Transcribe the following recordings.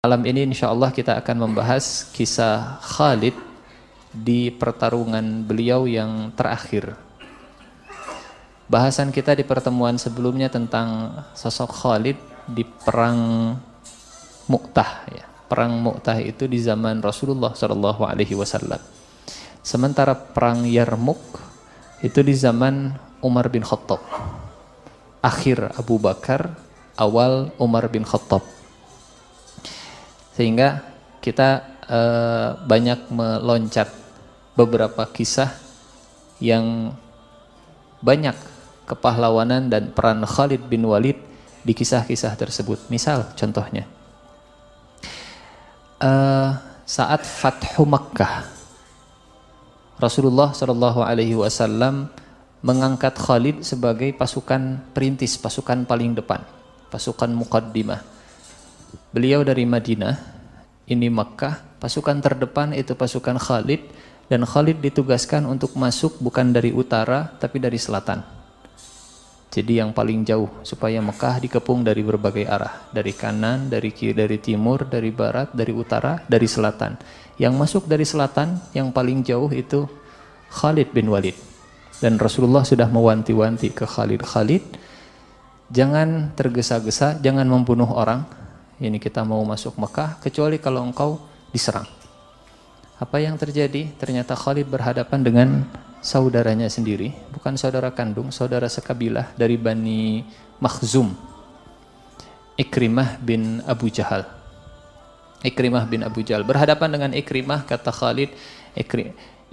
Malam ini insya Allah kita akan membahas kisah Khalid di pertarungan beliau yang terakhir. Bahasan kita di pertemuan sebelumnya tentang sosok Khalid di perang Mu'tah. Ya. Perang Mu'tah itu di zaman Rasulullah SAW. Sementara perang Yarmuk itu di zaman Umar bin Khattab. Akhir Abu Bakar, awal Umar bin Khattab. Sehingga kita banyak meloncat beberapa kisah yang banyak kepahlawanan dan peran Khalid bin Walid di kisah-kisah tersebut. Misal contohnya saat Fathu Makkah, Rasulullah SAW mengangkat Khalid sebagai pasukan perintis, pasukan paling depan, pasukan muqaddimah. Beliau dari Madinah, ini Makkah, pasukan terdepan itu pasukan Khalid, dan Khalid ditugaskan untuk masuk bukan dari utara tapi dari selatan. Jadi yang paling jauh, supaya Makkah dikepung dari berbagai arah, dari kanan, dari kiri, dari timur, dari barat, dari utara, dari selatan. Yang masuk dari selatan yang paling jauh itu Khalid bin Walid. Dan Rasulullah sudah mewanti-wanti ke Khalid, jangan tergesa-gesa, jangan membunuh orang. Ini kita mau masuk Mekah, kecuali kalau engkau diserang. Apa yang terjadi? Ternyata Khalid berhadapan dengan saudaranya sendiri, bukan saudara kandung, saudara sekabilah dari Bani Makhzum, Ikrimah bin Abu Jahal. Ikrimah bin Abu Jahal berhadapan dengan Ikrimah, kata Khalid,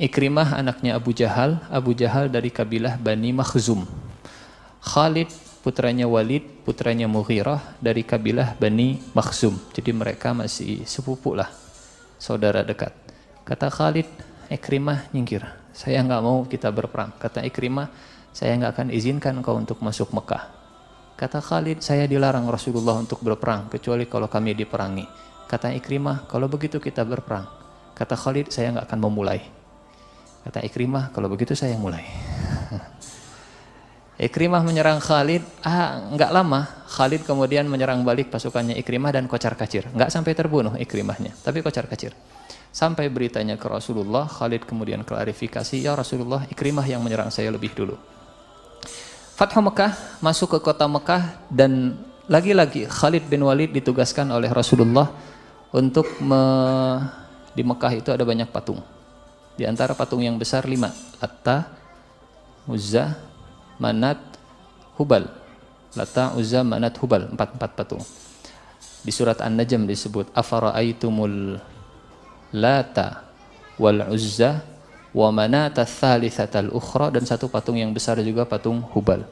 Ikrimah anaknya Abu Jahal dari kabilah Bani Makhzum. Khalid putranya Walid, putranya Mughirah dari kabilah Bani Makhzum. Jadi mereka masih sepupu lah, saudara dekat. Kata Khalid, Ikrimah nyingkir, saya nggak mau kita berperang. Kata Ikrimah, saya nggak akan izinkan kau untuk masuk Mekah. Kata Khalid, saya dilarang Rasulullah untuk berperang, kecuali kalau kami diperangi. Kata Ikrimah, kalau begitu kita berperang. Kata Khalid, saya nggak akan memulai. Kata Ikrimah, kalau begitu saya mulai. Ikrimah menyerang Khalid, nggak lama Khalid kemudian menyerang balik pasukannya Ikrimah dan kocar-kacir. Nggak sampai terbunuh Ikrimahnya, tapi kocar-kacir. Sampai beritanya ke Rasulullah, Khalid kemudian klarifikasi, ya Rasulullah, Ikrimah yang menyerang saya lebih dulu. Fathu Mekah, masuk ke kota Mekah, dan lagi-lagi Khalid bin Walid ditugaskan oleh Rasulullah untuk di Mekah itu ada banyak patung. Di antara patung yang besar 5, Latta, Uzza, Manat, Hubal. Lata, Uzza, Manat, Hubal, 4 patung. Di surat An-Najm disebut afara'aitumul Lata wal Uzza wa Manat ats-tsalitsatal ukhra, dan satu patung yang besar juga patung Hubal.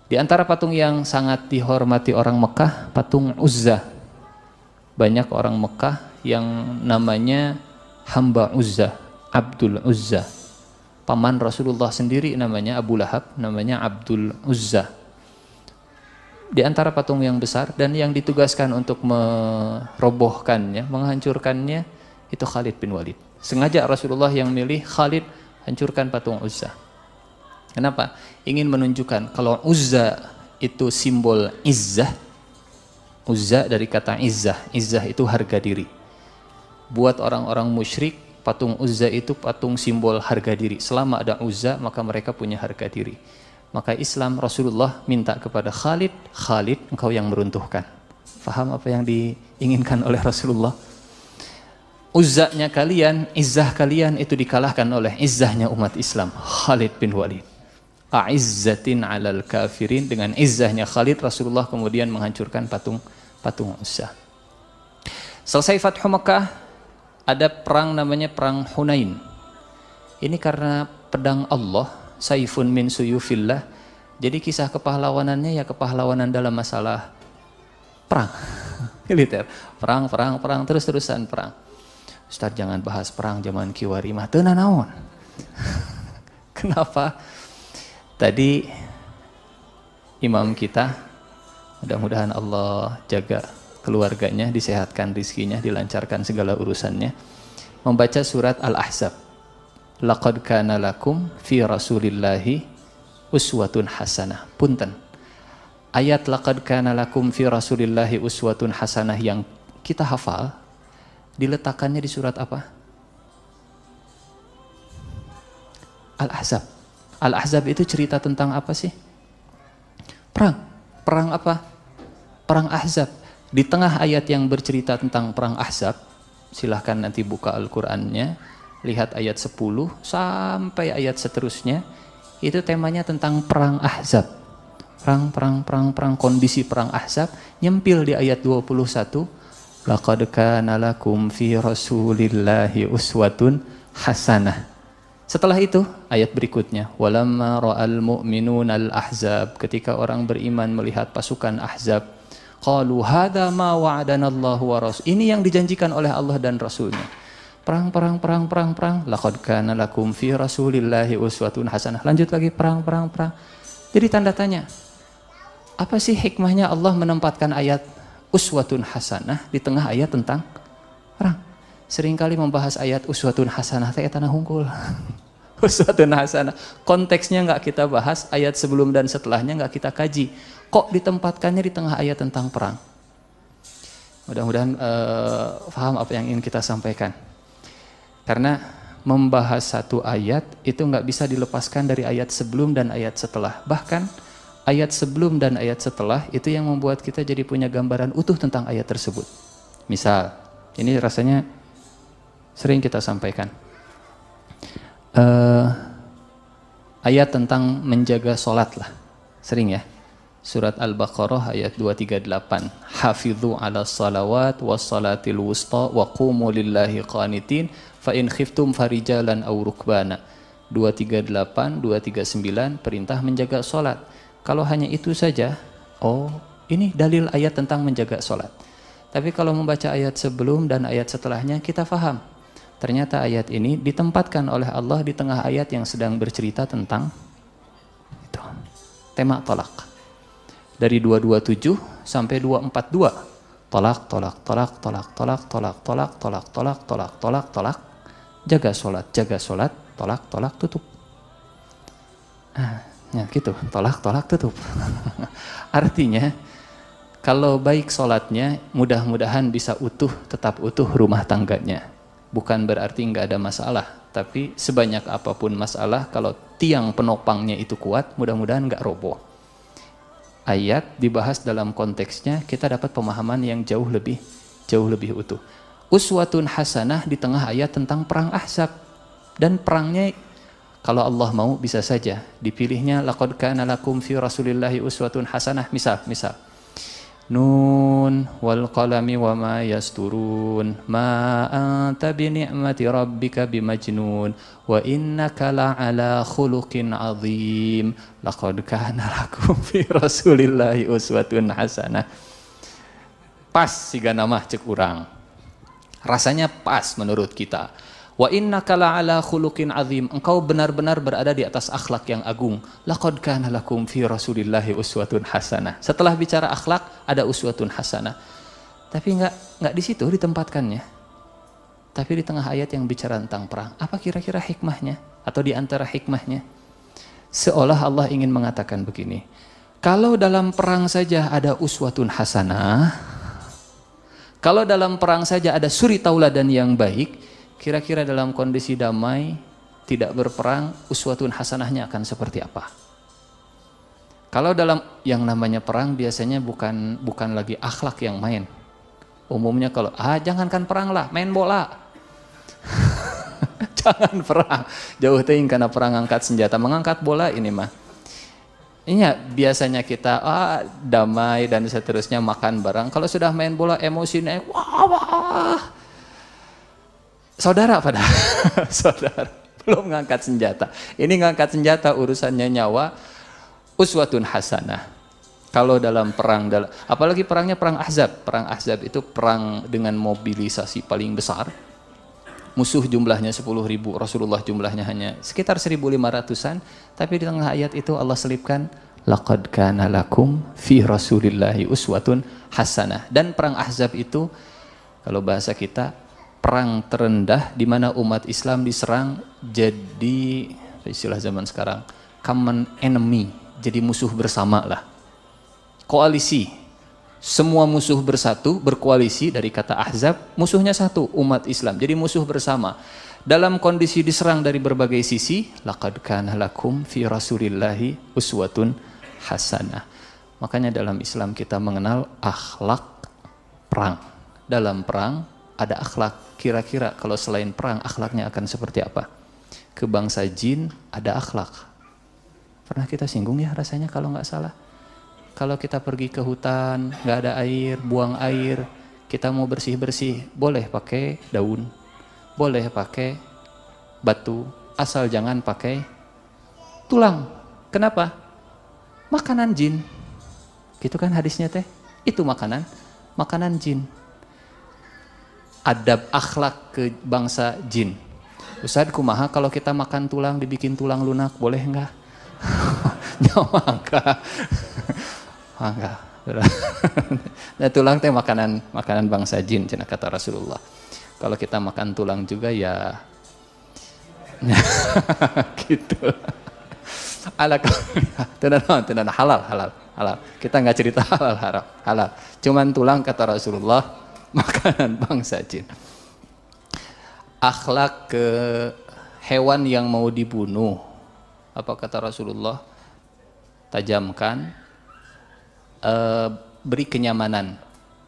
Di antara patung yang sangat dihormati orang Mekah, patung Uzza. Banyak orang Mekah yang namanya hamba Uzza, Abdul Uzza. Paman Rasulullah sendiri namanya Abu Lahab, namanya Abdul Uzza. Di antara patung yang besar dan yang ditugaskan untuk merobohkannya, menghancurkannya, itu Khalid bin Walid. Sengaja Rasulullah yang milih Khalid, hancurkan patung Uzza. Kenapa? Ingin menunjukkan kalau Uzza itu simbol izzah. Uzza dari kata izzah, izzah itu harga diri. Buat orang-orang musyrik, patung Uzza itu patung simbol harga diri. Selama ada Uzza, maka mereka punya harga diri. Maka Islam, Rasulullah minta kepada Khalid, engkau yang meruntuhkan. Faham apa yang diinginkan oleh Rasulullah? Uzzanya kalian, izzah kalian itu dikalahkan oleh izzahnya umat Islam, Khalid bin Walid. A'izzatin 'alal kafirin, dengan izzahnya Khalid, Rasulullah kemudian menghancurkan patung Uzza. Selesai Fathu Makkah, ada perang namanya perang Hunain. Ini karena pedang Allah, saifun min suyufillah. Jadi kisah kepahlawanannya ya kepahlawanan dalam masalah perang. Militer, perang, terus-terusan perang. Ustaz, jangan bahas perang zaman kiwari mah teu naon. Kenapa? Tadi imam kita, mudah-mudahan Allah jaga keluarganya, disehatkan rizkinya, dilancarkan segala urusannya, membaca surat Al-Ahzab. Laqad kana lakum fi Rasulillahi uswatun hasanah. Punten. Ayat laqad kana lakum fi Rasulillahi uswatun hasanah yang kita hafal, diletakkannya di surat apa? Al-Ahzab. Al-Ahzab itu cerita tentang apa sih? Perang. Perang apa? Perang Ahzab. Di tengah ayat yang bercerita tentang perang Ahzab, silahkan nanti buka Al-Qur'annya, lihat ayat 10 sampai ayat seterusnya, itu temanya tentang perang Ahzab. Perang, kondisi perang Ahzab, nyempil di ayat 21, laqad kana lakum fi rasulillahi uswatun hasanah. Setelah itu ayat berikutnya, walamma ra'al mu'minuna al-ahzab, ketika orang beriman melihat pasukan Ahzab, qalu hadza ma wa'adana Allah wa rasul, ini yang dijanjikan oleh Allah dan Rasulnya. Perang, laqad kana lakum fi rasulillahi uswatun hasanah. Lanjut lagi, perang. Jadi tanda tanya, apa sih hikmahnya Allah menempatkan ayat uswatun hasanah di tengah ayat tentang perang? Seringkali membahas ayat uswatun hasanah teh tanah hungkul. Uswatun hasanah, konteksnya nggak kita bahas, ayat sebelum dan setelahnya nggak kita kaji. Kok ditempatkannya di tengah ayat tentang perang? Mudah-mudahan paham apa yang ingin kita sampaikan. Karena membahas satu ayat itu nggak bisa dilepaskan dari ayat sebelum dan ayat setelah. Bahkan ayat sebelum dan ayat setelah itu yang membuat kita jadi punya gambaran utuh tentang ayat tersebut. Misal, ini rasanya sering kita sampaikan. Ayat tentang menjaga sholat lah, sering ya. Surat Al-Baqarah ayat 238, hafidhu ala salawat was salatil wusta wa qumu lillahi qanitin fa in khiftum farijalan aw rukbana. 238, 239 perintah menjaga sholat. Kalau hanya itu saja, oh ini dalil ayat tentang menjaga sholat. Tapi kalau membaca ayat sebelum dan ayat setelahnya, kita faham. Ternyata ayat ini ditempatkan oleh Allah di tengah ayat yang sedang bercerita tentang itu, tema tolak. Dari 227 sampai 242. Tolak. Jaga sholat, tolak, tutup. Ya gitu, tolak, tutup. Artinya, kalau baik sholatnya, mudah-mudahan bisa tetap utuh rumah tangganya. Bukan berarti nggak ada masalah, tapi sebanyak apapun masalah, kalau tiang penopangnya itu kuat, mudah-mudahan nggak roboh. Ayat dibahas dalam konteksnya, kita dapat pemahaman yang jauh lebih utuh. Uswatun hasanah di tengah ayat tentang perang Ahzab, dan perangnya kalau Allah mau bisa saja dipilihnya laqad kana lakum fi rasulillahi uswatun hasanah. Misal Nun wal qalami wa ma yasturun ma anta bi ni'mati rabbika bimajnun wa innaka la'ala khuluqin azim laqad kana lakum fi rasulillahi uswatun hasanah. Pas siga nama cek urang, rasanya pas menurut kita. Wa innaka la'ala khuluqin azim, engkau benar-benar berada di atas akhlak yang agung. Laqad kana lakum fi rasulillahi uswatun hasanah. Setelah bicara akhlak ada uswatun hasanah. Tapi enggak di situ ditempatkannya. Tapi di tengah ayat yang bicara tentang perang. Apa kira-kira hikmahnya? Atau di antara hikmahnya? Seolah Allah ingin mengatakan begini. Kalau dalam perang saja ada uswatun hasanah, kalau dalam perang saja ada suri tauladan yang baik, kira-kira dalam kondisi damai, tidak berperang, uswatun hasanahnya akan seperti apa? Kalau dalam yang namanya perang biasanya bukan lagi akhlak yang main. Umumnya kalau jangankan perang lah, main bola. Jangan perang. Jauh ting karena perang angkat senjata, mengangkat bola ini mah. Ini ya, biasanya kita damai dan seterusnya, makan bareng. Kalau sudah main bola emosi naik, wah. Saudara belum ngangkat senjata. Ini ngangkat senjata urusannya nyawa, uswatun hasanah. Kalau dalam perang, apalagi perangnya perang Ahzab. Perang Ahzab itu perang dengan mobilisasi paling besar. Musuh jumlahnya 10.000, Rasulullah jumlahnya hanya sekitar 1.500-an. Tapi di tengah ayat itu Allah selipkan, laqad kana lakum fi rasulillahi uswatun hasanah. Dan perang Ahzab itu, kalau bahasa kita, perang terendah di mana umat Islam diserang jadi istilah zaman sekarang common enemy, jadi musuh bersama lah, koalisi Semua musuh bersatu, berkoalisi, dari kata ahzab, musuhnya satu, umat Islam. Jadi musuh bersama. Dalam kondisi diserang dari berbagai sisi, laqad kana lakum fi rasulillahi uswatun hasanah. Makanya dalam Islam kita mengenal akhlak perang. Dalam perang ada akhlak. Kira-kira kalau selain perang akhlaknya akan seperti apa? Ke bangsa jin ada akhlak. Pernah kita singgung ya rasanya kalau nggak salah. Kalau kita pergi ke hutan, nggak ada air, buang air, kita mau bersih-bersih, boleh pakai daun, boleh pakai batu, asal jangan pakai tulang. Kenapa? Makanan jin. Gitu kan hadisnya teh? Itu makanan jin. Adab akhlak ke bangsa jin. Ustaz kumaha kalau kita makan tulang dibikin tulang lunak, boleh enggak? Mangga. Nah, tulang teh makanan bangsa jin cenah kata Rasulullah. Kalau kita makan tulang juga ya gitu. Tenan halal. Kita nggak cerita halal. Cuman tulang kata Rasulullah makanan bangsa jin. Akhlak ke hewan yang mau dibunuh. Apa kata Rasulullah? Tajamkan, beri kenyamanan.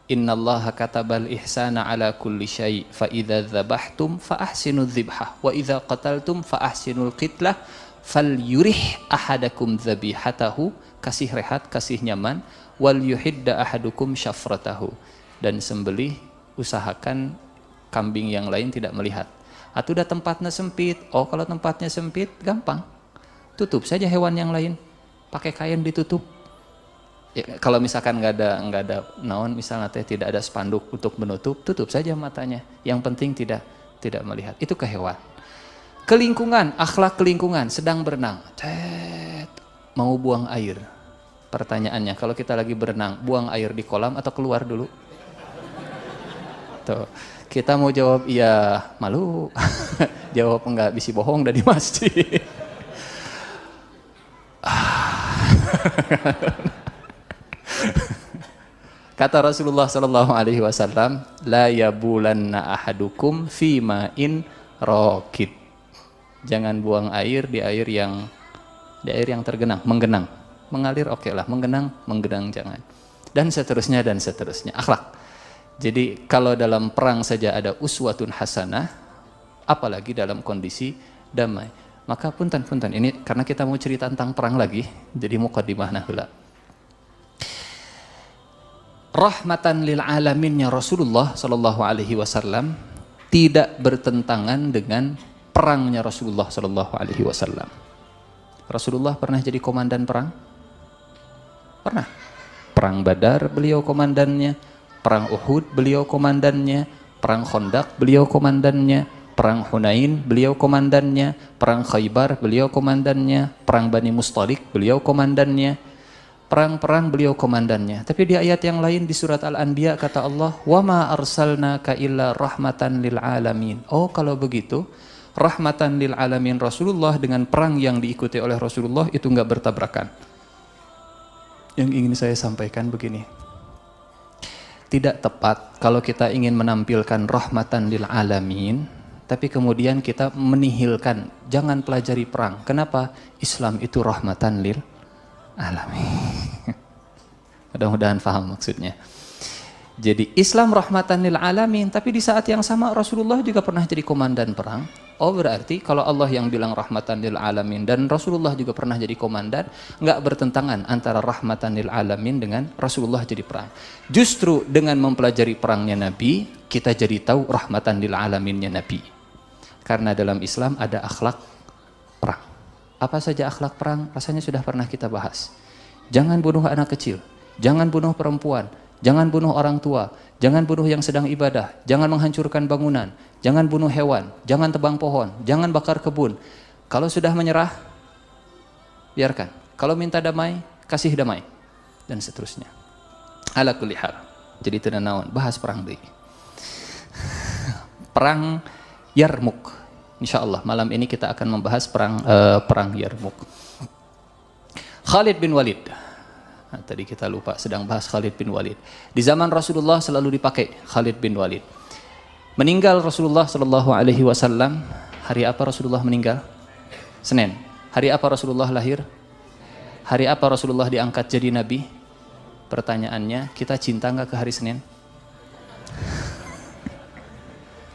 Innallaha katabal ihsana ala kulli syai' fa idza dzabhtum fa ahsinudz dzibhah wa idza qataltum fa ahsinul qitlah falyurih ahadakum dzabihatahu, kasih rehat, kasih nyaman, wal yuhidda ahadukum syafratahu, dan sembelih usahakan kambing yang lain tidak melihat. Atau udah tempatnya sempit, kalau tempatnya sempit gampang, tutup saja hewan yang lain, pakai kain ditutup. Ya, kalau misalkan nggak ada naon, misalnya tidak ada spanduk untuk menutup, tutup saja matanya. Yang penting tidak melihat. Itu ke hewan. Ke lingkungan, akhlak ke lingkungan, sedang berenang, mau buang air. Pertanyaannya, kalau kita lagi berenang, buang air di kolam atau keluar dulu? Tuh, kita mau jawab iya, malu. Jawab enggak, bisi bohong dari masjid. Kata Rasulullah sallallahu alaihi wasallam, la yabulanna ahadukum fi ma'in raqid. Jangan buang air di air yang tergenang, menggenang. Mengalir oke lah, menggenang jangan. Dan seterusnya. Akhlak. Jadi kalau dalam perang saja ada uswatun hasanah, apalagi dalam kondisi damai. Maka punten ini karena kita mau cerita tentang perang lagi, jadi muqaddimah heula. Rahmatan lil alaminnya Rasulullah sallallahu alaihi wasallam tidak bertentangan dengan perangnya Rasulullah sallallahu alaihi wasallam. Rasulullah pernah jadi komandan perang? Pernah. Perang Badar beliau komandannya, perang Uhud beliau komandannya, perang Khandaq beliau komandannya, perang Hunain beliau komandannya, perang Khaybar beliau komandannya, perang Bani Mustalik beliau komandannya. Perang-perang beliau komandannya. Tapi di ayat yang lain di surat Al-Anbiya kata Allah, "Wa ma arsalnaka illa rahmatan lil alamin." Kalau begitu, rahmatan lil alamin Rasulullah dengan perang yang diikuti oleh Rasulullah itu enggak bertabrakan. Yang ingin saya sampaikan begini. Tidak tepat kalau kita ingin menampilkan rahmatan lil alamin, tapi kemudian kita menihilkan, jangan pelajari perang. Kenapa? Islam itu rahmatan lil alamin. Mudah-mudahan paham maksudnya. Jadi Islam rahmatan lil alamin, tapi di saat yang sama Rasulullah juga pernah jadi komandan perang. Berarti kalau Allah yang bilang rahmatan lil alamin dan Rasulullah juga pernah jadi komandan, nggak bertentangan antara rahmatan lil alamin dengan Rasulullah jadi perang. Justru dengan mempelajari perangnya Nabi, kita jadi tahu rahmatan lil alaminnya Nabi. Karena dalam Islam ada akhlak perang. Apa saja akhlak perang? Rasanya sudah pernah kita bahas. Jangan bunuh anak kecil, jangan bunuh perempuan, jangan bunuh orang tua, jangan bunuh yang sedang ibadah, jangan menghancurkan bangunan, jangan bunuh hewan, jangan tebang pohon, jangan bakar kebun. Kalau sudah menyerah, biarkan. Kalau minta damai, kasih damai. Dan seterusnya. Ala kulli hal. Jadi teu naon, bahas perang deui. Perang Yarmuk. Insyaallah malam ini kita akan membahas perang Yarmuk. Khalid bin Walid. Nah, tadi kita lupa sedang bahas Khalid bin Walid. Di zaman Rasulullah selalu dipakai Khalid bin Walid. Meninggal Rasulullah Shallallahu Alaihi Wasallam. Hari apa Rasulullah meninggal? Senin. Hari apa Rasulullah lahir? Hari apa Rasulullah diangkat jadi nabi? Pertanyaannya, kita cinta nggak ke hari Senin?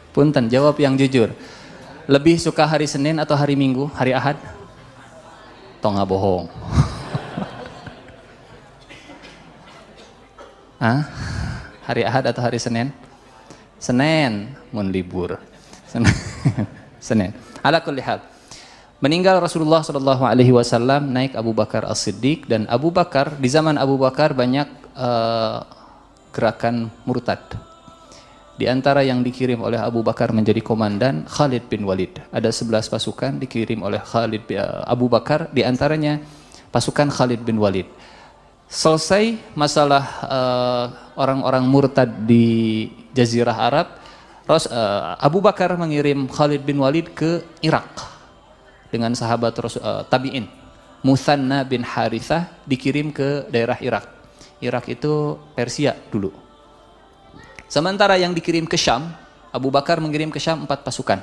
Punten, jawab yang jujur. Lebih suka hari Senin atau hari Minggu? Hari Ahad? Tonga bohong. Hah? Hari Ahad atau hari Senin? Senin, mun libur. Senin. Ala kulli hal. Meninggal Rasulullah Shallallahu Alaihi Wasallam, naik Abu Bakar As-Siddiq, dan Abu Bakar, di zaman Abu Bakar banyak gerakan murtad. Di antara yang dikirim oleh Abu Bakar menjadi komandan, Khalid bin Walid. Ada 11 pasukan dikirim oleh Abu Bakar, di antaranya pasukan Khalid bin Walid. Selesai masalah orang-orang murtad di Jazirah Arab, Abu Bakar mengirim Khalid bin Walid ke Irak dengan sahabat tabi'in. Muthanna bin Harithah dikirim ke daerah Irak. Irak itu Persia dulu. Sementara yang dikirim ke Syam, Abu Bakar mengirim ke Syam 4 pasukan.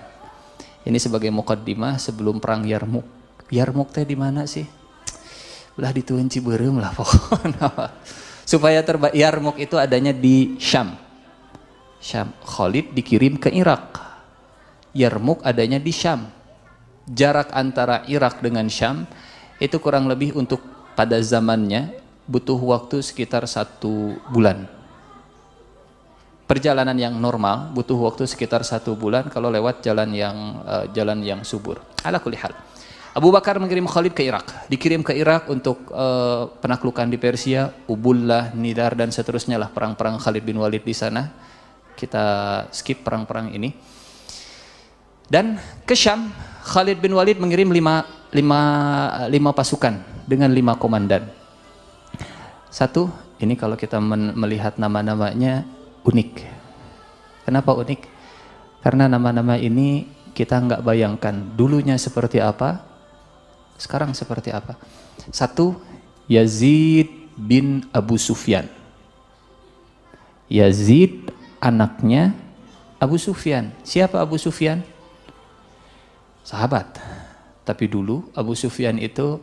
Ini sebagai muqaddimah sebelum perang Yarmuk. Yarmuk teh di mana sih? Ulah dituin Ciberem lah pokoknya. Supaya Yarmuk itu adanya di Syam. Syam. Khalid dikirim ke Irak. Yarmuk adanya di Syam. Jarak antara Irak dengan Syam itu kurang lebih untuk pada zamannya butuh waktu sekitar 1 bulan. Perjalanan yang normal butuh waktu sekitar 1 bulan kalau lewat jalan yang subur. Ala kulli hal. Abu Bakar mengirim Khalid ke Irak. Dikirim ke Irak untuk penaklukan di Persia, Ubullah, Nidar, dan seterusnya lah perang-perang Khalid bin Walid di sana. Kita skip perang-perang ini. Dan ke Syam, Khalid bin Walid mengirim 5 pasukan dengan 5 komandan. Satu, ini kalau kita melihat nama-namanya unik. Kenapa unik? Karena nama-nama ini kita nggak bayangkan dulunya seperti apa, sekarang seperti apa. Satu, Yazid bin Abu Sufyan. Yazid anaknya Abu Sufyan. Siapa Abu Sufyan? Sahabat. Tapi dulu Abu Sufyan itu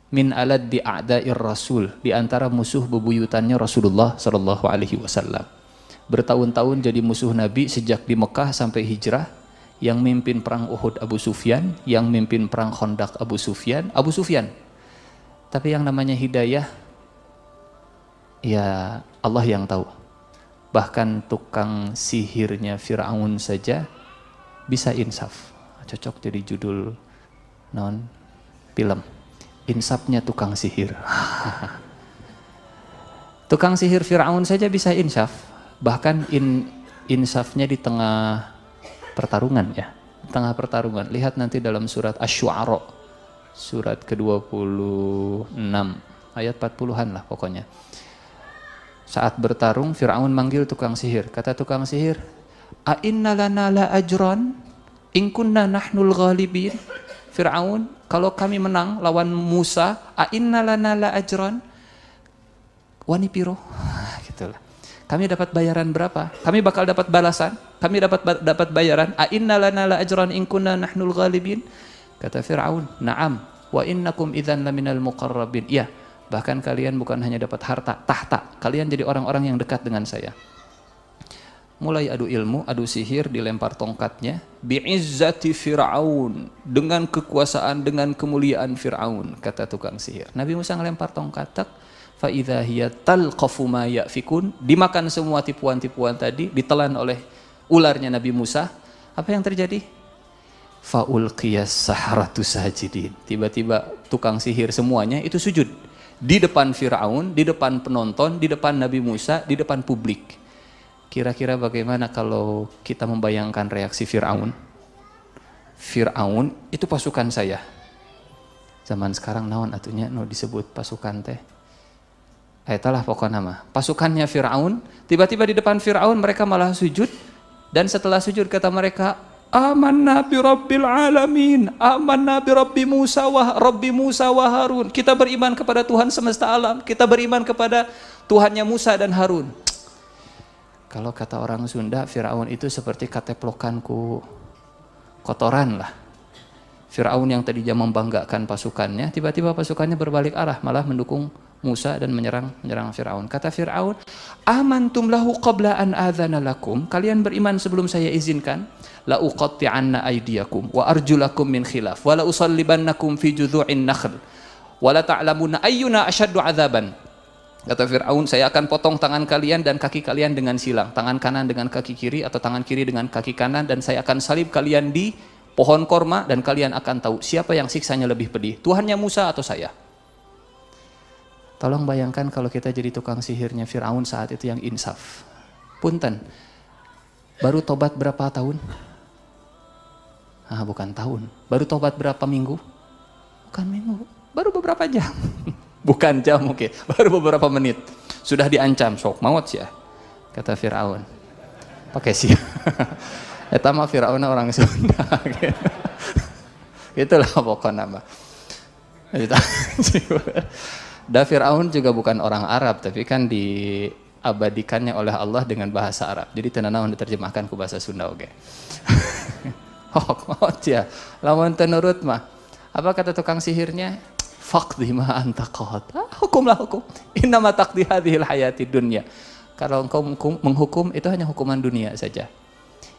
min alad di a'dair Rasul, di antara musuh bebuyutannya Rasulullah sallallahu alaihi wasallam. Bertahun-tahun jadi musuh Nabi sejak di Mekah sampai hijrah. Yang mimpin perang Uhud Abu Sufyan, yang mimpin perang Khandaq Abu Sufyan. Tapi yang namanya hidayah, ya Allah yang tahu. Bahkan tukang sihirnya Fir'aun saja bisa insaf. Cocok jadi judul film. Insafnya tukang sihir. Tukang sihir Fir'aun saja bisa insaf. Bahkan insafnya di tengah pertarungan ya. Tengah pertarungan. Lihat nanti dalam surat Asy-Syu'ara. Surat ke-26 ayat 40-an lah pokoknya. Saat bertarung Fir'aun manggil tukang sihir. Kata tukang sihir, "A inna lana la ajran in kunna nahnul ghalibin?" Fir'aun, kalau kami menang lawan Musa, "A inna lana la ajran?" Wani piro? Gitulah. Kami dapat bayaran berapa? Kami bakal dapat balasan. Kami dapat bayaran. A inna lana la ajran in kunna nahnul ghalibin? Kata Fir'aun, "Na'am, wa innakum idzan laminal muqarrabin." Iya, bahkan kalian bukan hanya dapat harta, tahta. Kalian jadi orang-orang yang dekat dengan saya. Mulai adu ilmu, adu sihir, dilempar tongkatnya. Bi'izzati Fir'aun, dengan kekuasaan, dengan kemuliaan Fir'aun, kata tukang sihir. Nabi Musa ngelempar tongkat, tak. Fa'idha hiya talqafu ma ya'fikun, dimakan semua tipuan-tipuan tadi, ditelan oleh ularnya Nabi Musa. Apa yang terjadi? Fa'ulqiyas saharatu sajidin. Tiba-tiba tukang sihir semuanya itu sujud di depan Fir'aun, di depan penonton, di depan Nabi Musa, di depan publik. Kira-kira bagaimana kalau kita membayangkan reaksi Fir'aun? Fir'aun itu pasukan saya. Zaman sekarang naon atunya no disebut pasukan teh. Itulah pokok nama. Pasukannya Fir'aun, tiba-tiba di depan Fir'aun mereka malah sujud, dan setelah sujud kata mereka, Amanna bi rabbil alamin, amanna bi rabbi Musa wa Harun. Kita beriman kepada Tuhan semesta alam, kita beriman kepada Tuhannya Musa dan Harun. Kalau kata orang Sunda, Firaun itu seperti kateplokanku kotoran lah. Firaun yang tadinya membanggakan pasukannya, tiba-tiba pasukannya berbalik arah, malah mendukung Musa dan menyerang Firaun. Kata Firaun, amantum lahu qabla an adzana lakum, kalian beriman sebelum saya izinkan. La uqatti'anna aydiyakum wa arjulakum min khilaf wa la usallibannakum fi judhu'in nakhl wa la ta'lamunna ayyuna asyaddu 'adzaban. Kata Firaun, saya akan potong tangan kalian dan kaki kalian dengan silang, tangan kanan dengan kaki kiri atau tangan kiri dengan kaki kanan, dan saya akan salib kalian di pohon korma dan kalian akan tahu siapa yang siksanya lebih pedih, Tuhannya Musa atau saya. Tolong bayangkan kalau kita jadi tukang sihirnya Firaun saat itu yang insaf. Punten, baru tobat berapa tahun? Bukan tahun. Baru tobat berapa minggu? Bukan minggu. Baru beberapa jam. Bukan jam, oke. Baru beberapa menit. Sudah diancam, sok maut ya. Kata Firaun. Pakai sih. Eta mah Firaun orang Sunda. Itulah pokoknya mah. Da Firaun juga bukan orang Arab, tapi kan diabadikannya oleh Allah dengan bahasa Arab. Jadi tenanawan diterjemahkan ke bahasa Sunda oke. Ya, lawan tenurut mah. Apa kata tukang sihirnya? Faqdi ma anta qad. Hukumlah hukum. Innama taqdi hadhil hayati dunya. Kalau engkau menghukum itu hanya hukuman dunia saja.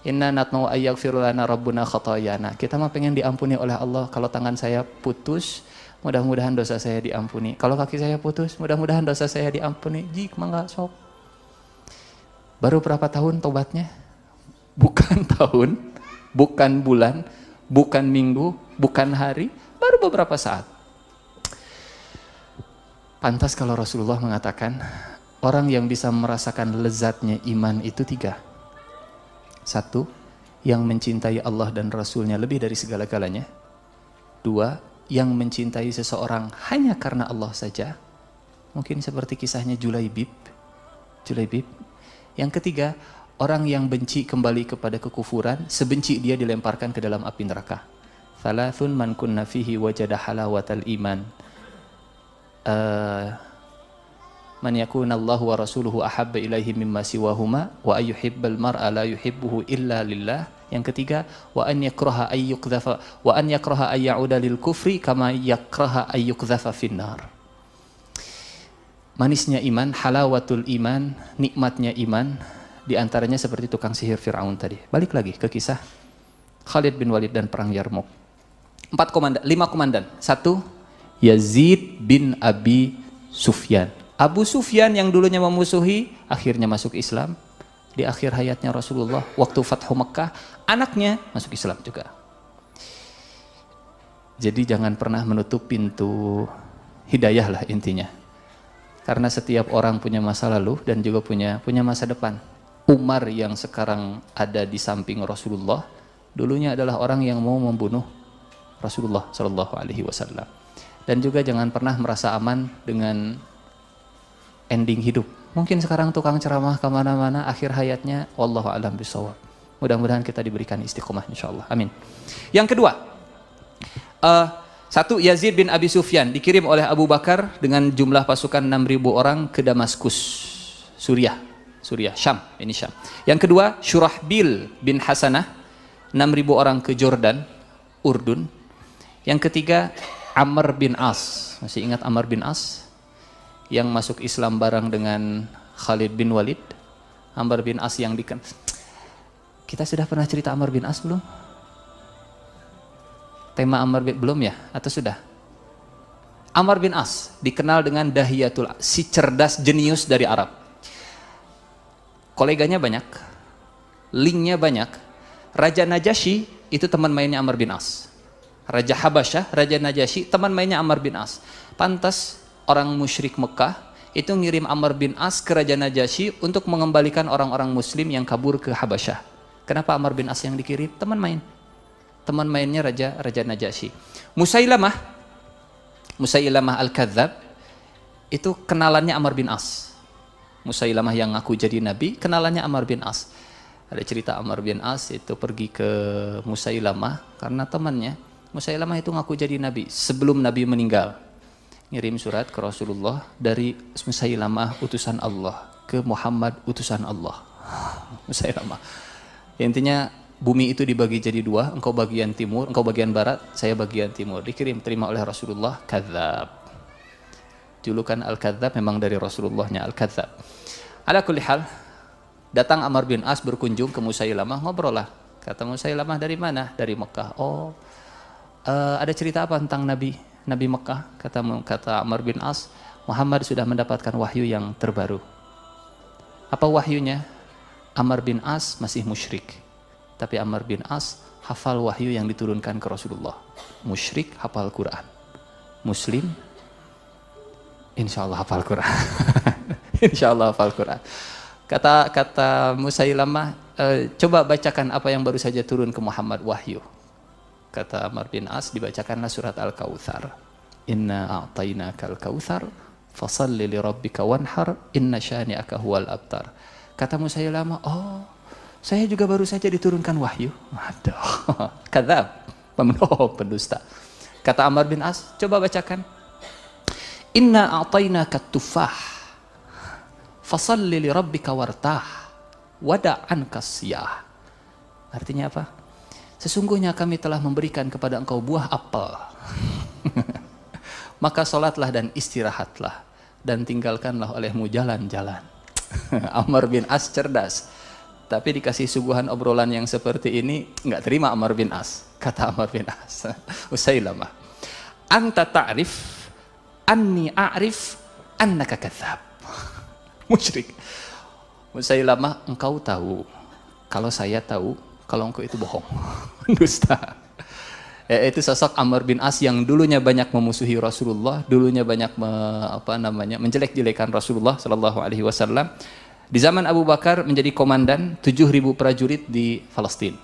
Inna natma'u ayyaghfir lana rabbuna khatayana. Kita mah pengen diampuni oleh Allah. Kalau tangan saya putus, mudah-mudahan dosa saya diampuni. Kalau kaki saya putus, mudah-mudahan dosa saya diampuni. Jik mangga sok. Baru berapa tahun tobatnya? Bukan tahun, bukan bulan, bukan minggu, bukan hari, baru beberapa saat. Pantas kalau Rasulullah mengatakan, orang yang bisa merasakan lezatnya iman itu 3. 1, yang mencintai Allah dan Rasulnya lebih dari segala-galanya. 2, yang mencintai seseorang hanya karena Allah saja. Mungkin seperti kisahnya Julaibib. Yang 3, orang yang benci kembali kepada kekufuran, sebenci dia dilemparkan ke dalam api neraka. Thalathun man kunna fihi wajada halawatal iman. Man yakunallahu wa rasuluhu ahabba ilaihi mimma siwahuma wa ayyuhibbal mar'a la yuhibbuhu illa lillah. Yang 3, wa an yakraha ayyukdhafa wa an yakraha ayyauda lil kufri kama yakraha ayyukdhafa finnar. Manisnya iman, halawatul iman, nikmatnya iman, di antaranya seperti tukang sihir Firaun tadi. Balik lagi ke kisah Khalid bin Walid dan perang Yarmouk. 5 komandan. 1, Yazid bin Abi Sufyan. Abu Sufyan yang dulunya memusuhi, akhirnya masuk Islam. Di akhir hayatnya Rasulullah, waktu Fathu Mekah, anaknya masuk Islam juga. Jadi jangan pernah menutup pintu hidayah lah intinya. Karena setiap orang punya masa lalu dan juga punya masa depan. Umar yang sekarang ada di samping Rasulullah, dulunya adalah orang yang mau membunuh Rasulullah Shallallahu Alaihi Wasallam. Dan juga jangan pernah merasa aman dengan ending hidup. Mungkin sekarang tukang ceramah kemana-mana, akhir hayatnya wallahu a'lam bishawab. Mudah-mudahan kita diberikan istiqomah insyaallah. Amin. Yang kedua, 1, Yazid bin Abi Sufyan dikirim oleh Abu Bakar dengan jumlah pasukan 6.000 orang ke Damaskus, Suriah, Syam, ini Syam. Yang kedua, Syurahbil bin Hasanah, 6.000 orang ke Jordan, Urdun. Yang ketiga, Amr bin As. Masih ingat Amr bin As? Yang masuk Islam bareng dengan Khalid bin Walid. Amr bin As yang kita sudah pernah cerita Amr bin As belum? Tema Amr bin belum ya? Atau sudah? Amr bin As dikenal dengan Dahiyatul, si cerdas jenius dari Arab. Koleganya banyak, linknya banyak. Raja Najasyi itu teman mainnya Amr bin As. Raja Habasyah, Raja Najasyi, teman mainnya Amr bin As. Pantas orang musyrik Mekah itu ngirim Amr bin As ke Raja Najasyi untuk mengembalikan orang-orang muslim yang kabur ke Habasyah. Kenapa Amr bin As yang dikirim? Teman mainnya Raja Najasyi. Musailamah Al-Kadzab itu kenalannya Amr bin As. Musailamah yang ngaku jadi nabi, kenalannya Amr bin As. Ada cerita Amr bin As itu pergi ke Musailamah karena temannya. Musailamah itu ngaku jadi nabi sebelum nabi meninggal. Ngirim surat ke Rasulullah dari Musailamah utusan Allah ke Muhammad utusan Allah. Musailamah. Intinya bumi itu dibagi jadi dua, engkau bagian timur, engkau bagian barat, saya bagian timur. Dikirim, terima oleh Rasulullah, kadzab. Julukan al-kadzab memang dari Rasulullahnya al-kadzab. Ala kulli hal, datang Amr bin As berkunjung ke Musailamah, ngobrol lah. Kata Musailamah, dari mana? Dari Mekah. Oh, ada cerita apa tentang Nabi Mekah? Kata Amr bin As, Muhammad sudah mendapatkan wahyu yang terbaru. Apa wahyunya? Amr bin As masih musyrik. Tapi Amr bin As hafal wahyu yang diturunkan ke Rasulullah. Musyrik hafal Quran. Muslim insya Allah hafal Quran. Insya Allah hafal Quran. Kata Musailamah, coba bacakan apa yang baru saja turun ke Muhammad wahyu. Kata Amr bin As, dibacakanlah surat Al-Kautsar. Inna a'tainakal kautsar fasalli li rabbika wanhar inna syani'aka huwal abtar. Kata Musailamah, oh, saya juga baru saja diturunkan wahyu. Aduh, kadzab, pendusta. Kata Amr bin As, coba bacakan. Inna a'tainaka tufah fasalli li rabbika wartah wada'an kasiyah. Artinya apa? Sesungguhnya kami telah memberikan kepada engkau buah apel. Maka sholatlah dan istirahatlah dan tinggalkanlah olehmu jalan-jalan. Amr bin As cerdas. Tapi dikasih suguhan obrolan yang seperti ini, nggak terima Amr bin As. Kata Amr bin As, Musailamah, anta ta'rif anni a'rif annaka kadzab. Musyrik. Musailamah, engkau tahu kalau saya tahu kalau engkau itu bohong. Dusta. Itu sosok Amr bin As yang dulunya banyak memusuhi Rasulullah, dulunya banyak menjelek-jelekan Rasulullah sallallahu alaihi wasallam. Di zaman Abu Bakar menjadi komandan 7.000 prajurit di Palestina.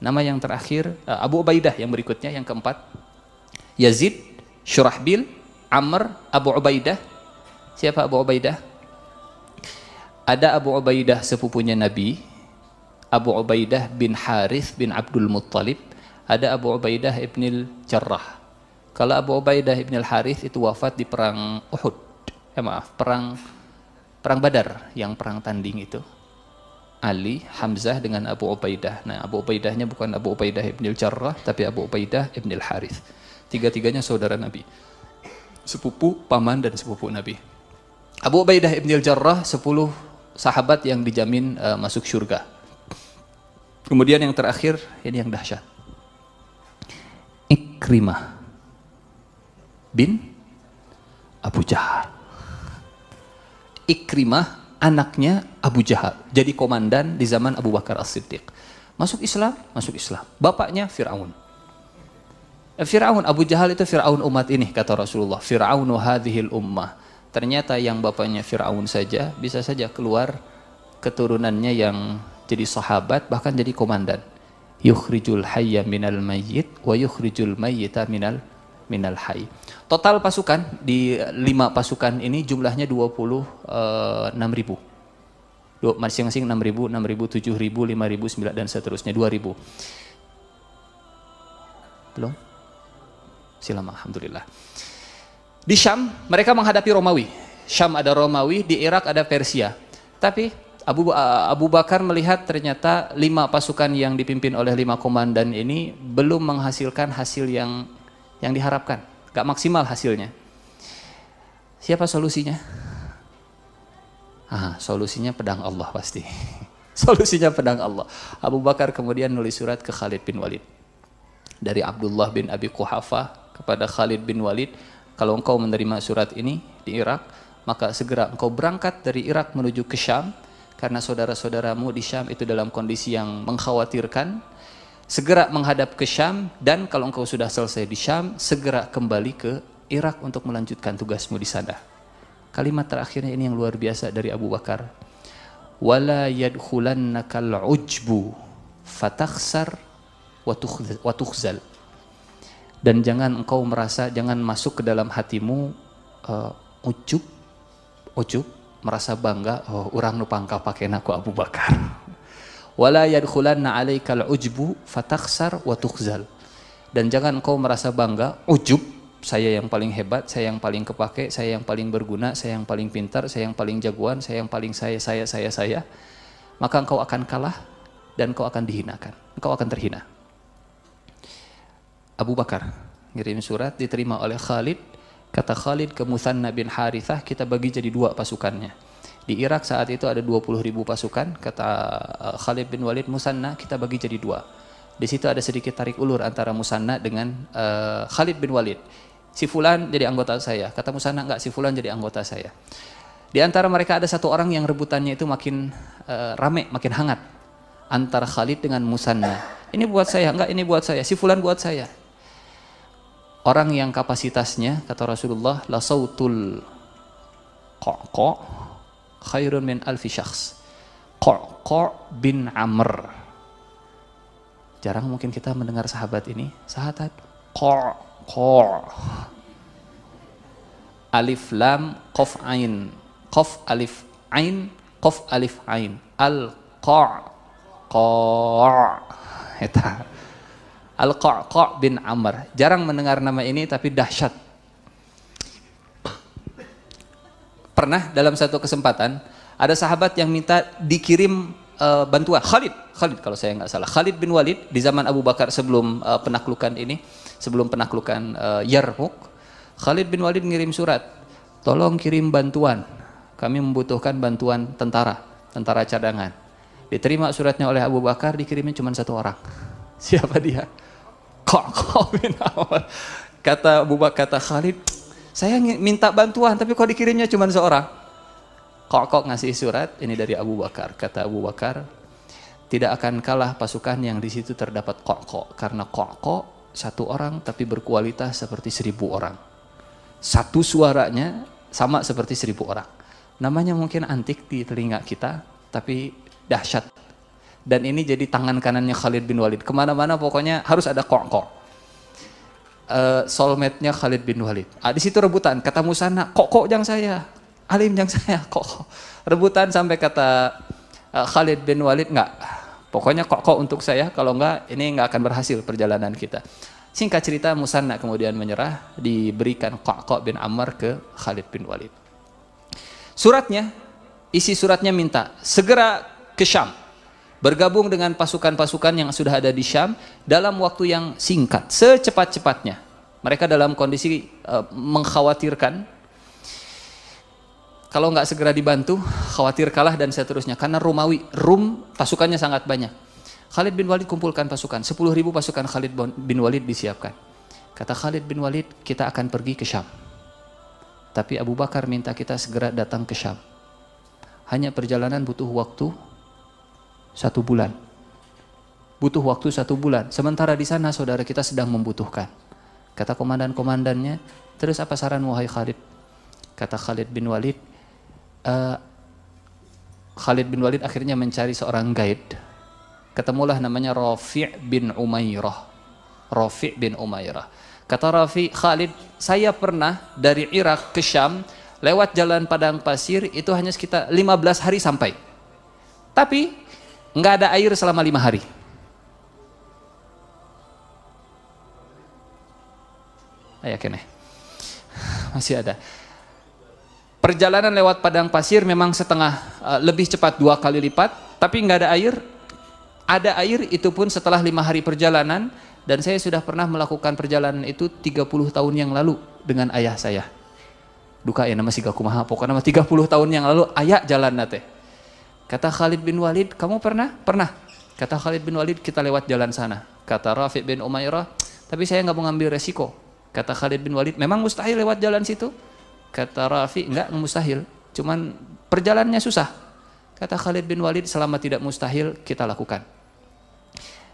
Nama yang terakhir Abu Ubaidah, yang berikutnya yang keempat Yazid, Syurahbil, Amr, Abu Ubaidah. Siapa Abu Ubaidah? Ada Abu Ubaidah sepupunya Nabi, Abu Ubaidah bin Harith bin Abdul Muttalib. Ada Abu Ubaidah ibn Jarrah. Kalau Abu Ubaidah ibn Harith itu wafat di perang Uhud. Perang Badar, yang perang tanding itu. Ali, Hamzah dengan Abu Ubaidah. Nah, Abu Ubaidahnya bukan Abu Ubaidah ibn Jarrah, tapi Abu Ubaidah ibn Harith. Tiga-tiganya saudara Nabi. Sepupu, paman, dan sepupu Nabi. Abu Ubaidah ibn Jarrah 10 sahabat yang dijamin masuk surga. Kemudian yang terakhir, ini yang dahsyat. Ikrimah bin Abu Jahal. Ikrimah anaknya Abu Jahal, jadi komandan di zaman Abu Bakar As-Siddiq. Masuk Islam. Bapaknya Fir'aun. Fir'aun, Abu Jahal itu Fir'aun umat ini, kata Rasulullah. Fir'aunu hadhil ummah. Ternyata yang bapaknya Fir'aun saja bisa saja keluar keturunannya yang jadi sahabat, bahkan jadi komandan. Yukhrijul hayya minal mayyit wa yukhrijul mayyita minal hayy. Total pasukan di 5 pasukan ini jumlahnya 26.000. Masing-masing 6.000, 7.000, 5.000, 9 dan seterusnya 2.000. Belum? Silam, alhamdulillah. Di Syam mereka menghadapi Romawi. Syam ada Romawi, di Irak ada Persia. Tapi Abu Bakar melihat ternyata 5 pasukan yang dipimpin oleh 5 komandan ini belum menghasilkan hasil yang diharapkan, gak maksimal hasilnya. Siapa solusinya? Solusinya pedang Allah pasti. Solusinya pedang Allah. Abu Bakar kemudian nulis surat ke Khalid bin Walid. Dari Abdullah bin Abi Quhafah kepada Khalid bin Walid, kalau engkau menerima surat ini di Irak, maka segera engkau berangkat dari Irak menuju ke Syam, karena saudara-saudaramu di Syam itu dalam kondisi yang mengkhawatirkan. Segera menghadap ke Syam, dan kalau engkau sudah selesai di Syam, segera kembali ke Irak untuk melanjutkan tugasmu di sana. Kalimat terakhirnya ini yang luar biasa dari Abu Bakar. Wala yadkhulannakal ujbu fatakhsar wa tukhzal. Dan jangan engkau merasa, jangan masuk ke dalam hatimu ujub, merasa bangga, orang nu pangka pakai naku Abu Bakar. Wala yadkhulanna 'alaikal ujbu fatakhsar wa tukhzal. Dan jangan engkau merasa bangga, ujub, saya yang paling hebat, saya yang paling kepake, saya yang paling berguna, saya yang paling pintar, saya yang paling jagoan, saya yang paling saya, maka engkau akan kalah dan engkau akan dihinakan, engkau akan terhina. Abu Bakar ngirim surat, diterima oleh Khalid. Kata Khalid ke Muthanna bin Harithah, kita bagi jadi dua pasukannya. Di Irak saat itu ada 20.000 pasukan. Kata Khalid bin Walid, Muthanna kita bagi jadi dua. Di situ ada sedikit tarik ulur antara Muthanna dengan Khalid bin Walid. Si Fulan jadi anggota saya. Kata Muthanna, enggak, si Fulan jadi anggota saya. Di antara mereka ada satu orang yang rebutannya itu makin rame, makin hangat. Antara Khalid dengan Muthanna. Ini buat saya, enggak, ini buat saya. Si Fulan buat saya. Orang yang kapasitasnya, kata Rasulullah, la sautul Qaqa khairun min alfi syakhs. Qaqa bin Amr. Jarang mungkin kita mendengar sahabat ini. Sahabat Qaqa. Alif lam qaf ain. Qaf alif ain, qaf alif ain. Al-Qaqa. Eta. Al-Qaqa bin Amr. Jarang mendengar nama ini tapi dahsyat. Pernah dalam satu kesempatan ada sahabat yang minta dikirim bantuan. Khalid kalau saya nggak salah, Khalid bin Walid di zaman Abu Bakar sebelum penaklukan ini, sebelum penaklukan Yarmuk, Khalid bin Walid ngirim surat, tolong kirim bantuan, kami membutuhkan bantuan tentara cadangan. Diterima suratnya oleh Abu Bakar, dikirimnya cuma satu orang. Siapa dia? Qaqa bin Amr. Kata Abu Bakar, kata Khalid, saya minta bantuan tapi kok dikirimnya cuma seorang. Qaqa ngasih surat, ini dari Abu Bakar. Kata Abu Bakar, tidak akan kalah pasukan yang di situ terdapat Qaqa, karena Qaqa satu orang tapi berkualitas seperti 1000 orang. Satu suaranya sama seperti 1000 orang. Namanya mungkin antik di telinga kita, tapi dahsyat. Dan ini jadi tangan kanannya Khalid bin Walid. Kemana-mana pokoknya harus ada Qaqa. Soulmate-nya Khalid bin Walid. Di situ rebutan. Kata Muthanna, Qaqa jang saya, Alim jang saya, Qaqa. Rebutan sampai kata Khalid bin Walid, enggak, pokoknya Qaqa untuk saya, kalau enggak ini enggak akan berhasil perjalanan kita. Singkat cerita, Muthanna kemudian menyerah, diberikan Qaqa bin Amr ke Khalid bin Walid. Suratnya, isi suratnya minta segera ke Syam, bergabung dengan pasukan-pasukan yang sudah ada di Syam dalam waktu yang singkat, secepat-cepatnya. Mereka dalam kondisi mengkhawatirkan kalau nggak segera dibantu, khawatir kalah dan seterusnya. Karena Rum pasukannya sangat banyak. Khalid bin Walid kumpulkan pasukan, 10.000 pasukan Khalid bin Walid disiapkan. Kata Khalid bin Walid, kita akan pergi ke Syam. Tapi Abu Bakar minta kita segera datang ke Syam. Hanya perjalanan butuh waktu 1 bulan. Butuh waktu 1 bulan. Sementara di sana saudara kita sedang membutuhkan. Kata komandan-komandannya, terus apa saran wahai Khalid? Kata Khalid bin Walid, Khalid bin Walid akhirnya mencari seorang guide. Ketemulah namanya Rafi' bin Umairah. Rafi' bin Umairah. Kata Rafi', Khalid, saya pernah dari Irak ke Syam lewat jalan padang pasir, itu hanya sekitar 15 hari sampai. Tapi nggak ada air selama 5 hari. Ayakeneh. Masih ada. Perjalanan lewat padang pasir memang lebih cepat 2 kali lipat, tapi nggak ada air. Ada air itu pun setelah 5 hari perjalanan, dan saya sudah pernah melakukan perjalanan itu 30 tahun yang lalu dengan ayah saya. Duka ya nama siga kumaha, pokoknya nama 30 tahun yang lalu ayah jalan nate. Kata Khalid bin Walid, kamu pernah? Pernah. Kata Khalid bin Walid, kita lewat jalan sana. Kata Rafi' bin Umairah, tapi saya nggak mau ngambil resiko. Kata Khalid bin Walid, memang mustahil lewat jalan situ? Kata Rafi', enggak mustahil, cuman perjalanannya susah. Kata Khalid bin Walid, selama tidak mustahil kita lakukan.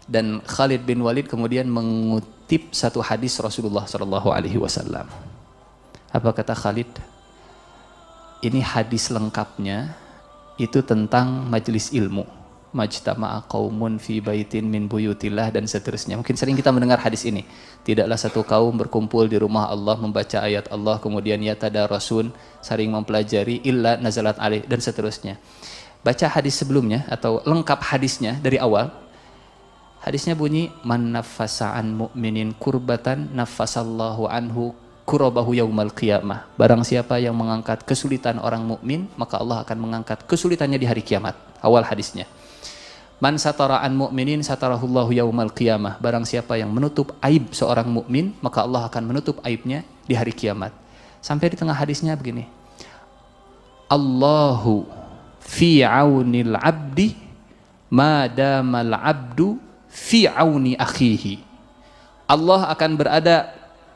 Dan Khalid bin Walid kemudian mengutip satu hadis Rasulullah SAW. Apa kata Khalid? Ini hadis lengkapnya itu tentang majelis ilmu. Majtama'a qaumun fi baitin min buyutillah dan seterusnya. Mungkin sering kita mendengar hadis ini. Tidaklah satu kaum berkumpul di rumah Allah membaca ayat Allah kemudian yatadarasun, saling mempelajari illa nazalat alaih dan seterusnya. Baca hadis sebelumnya atau lengkap hadisnya dari awal. Hadisnya bunyi, man nafasa an mu'minin kurbatan nafasallahu anhu kurabahu yaumal qiyamah. Barang siapa yang mengangkat kesulitan orang mukmin, maka Allah akan mengangkat kesulitannya di hari kiamat. Awal hadisnya. Man satara an mu'minin satarahullahu yaumal qiyamah. Barang siapa yang menutup aib seorang mukmin, maka Allah akan menutup aibnya di hari kiamat. Sampai di tengah hadisnya begini. Allahu fi aunil abdi ma damal abdu fi auni akhihi. Allah akan berada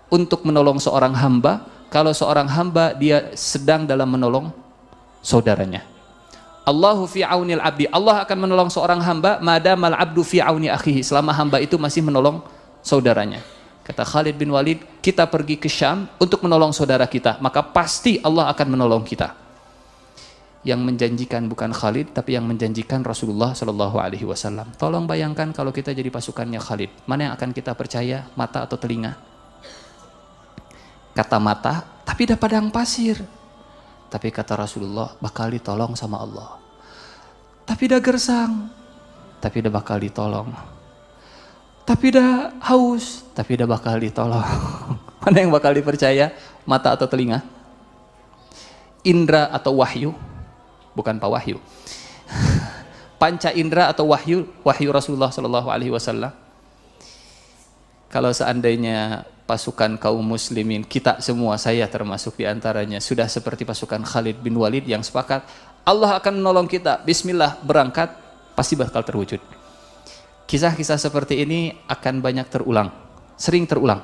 untuk menolong seorang hamba kalau seorang hamba dia sedang dalam menolong saudaranya. Allahu fi aunil abdi. Allah akan menolong seorang hamba madamal abdu fi auni akhihi, selama hamba itu masih menolong saudaranya. Kata Khalid bin Walid, kita pergi ke Syam untuk menolong saudara kita, maka pasti Allah akan menolong kita. Yang menjanjikan bukan Khalid, tapi yang menjanjikan Rasulullah Shallallahu Alaihi Wasallam. Tolong bayangkan kalau kita jadi pasukannya Khalid, mana yang akan kita percaya, mata atau telinga? Kata mata, tapi dah padang pasir. Tapi kata Rasulullah, bakal ditolong sama Allah. Tapi dah gersang, tapi dah bakal ditolong. Tapi dah haus, tapi dah bakal ditolong. Mana yang bakal dipercaya, mata atau telinga? Indra atau wahyu? Bukan Pak Wahyu. Panca indera atau wahyu Rasulullah Shallallahu Alaihi Wasallam. Kalau seandainya pasukan kaum muslimin, kita semua, saya termasuk diantaranya, sudah seperti pasukan Khalid bin Walid yang sepakat Allah akan menolong kita, bismillah, berangkat, pasti bakal terwujud. Kisah-kisah seperti ini akan banyak terulang, sering terulang,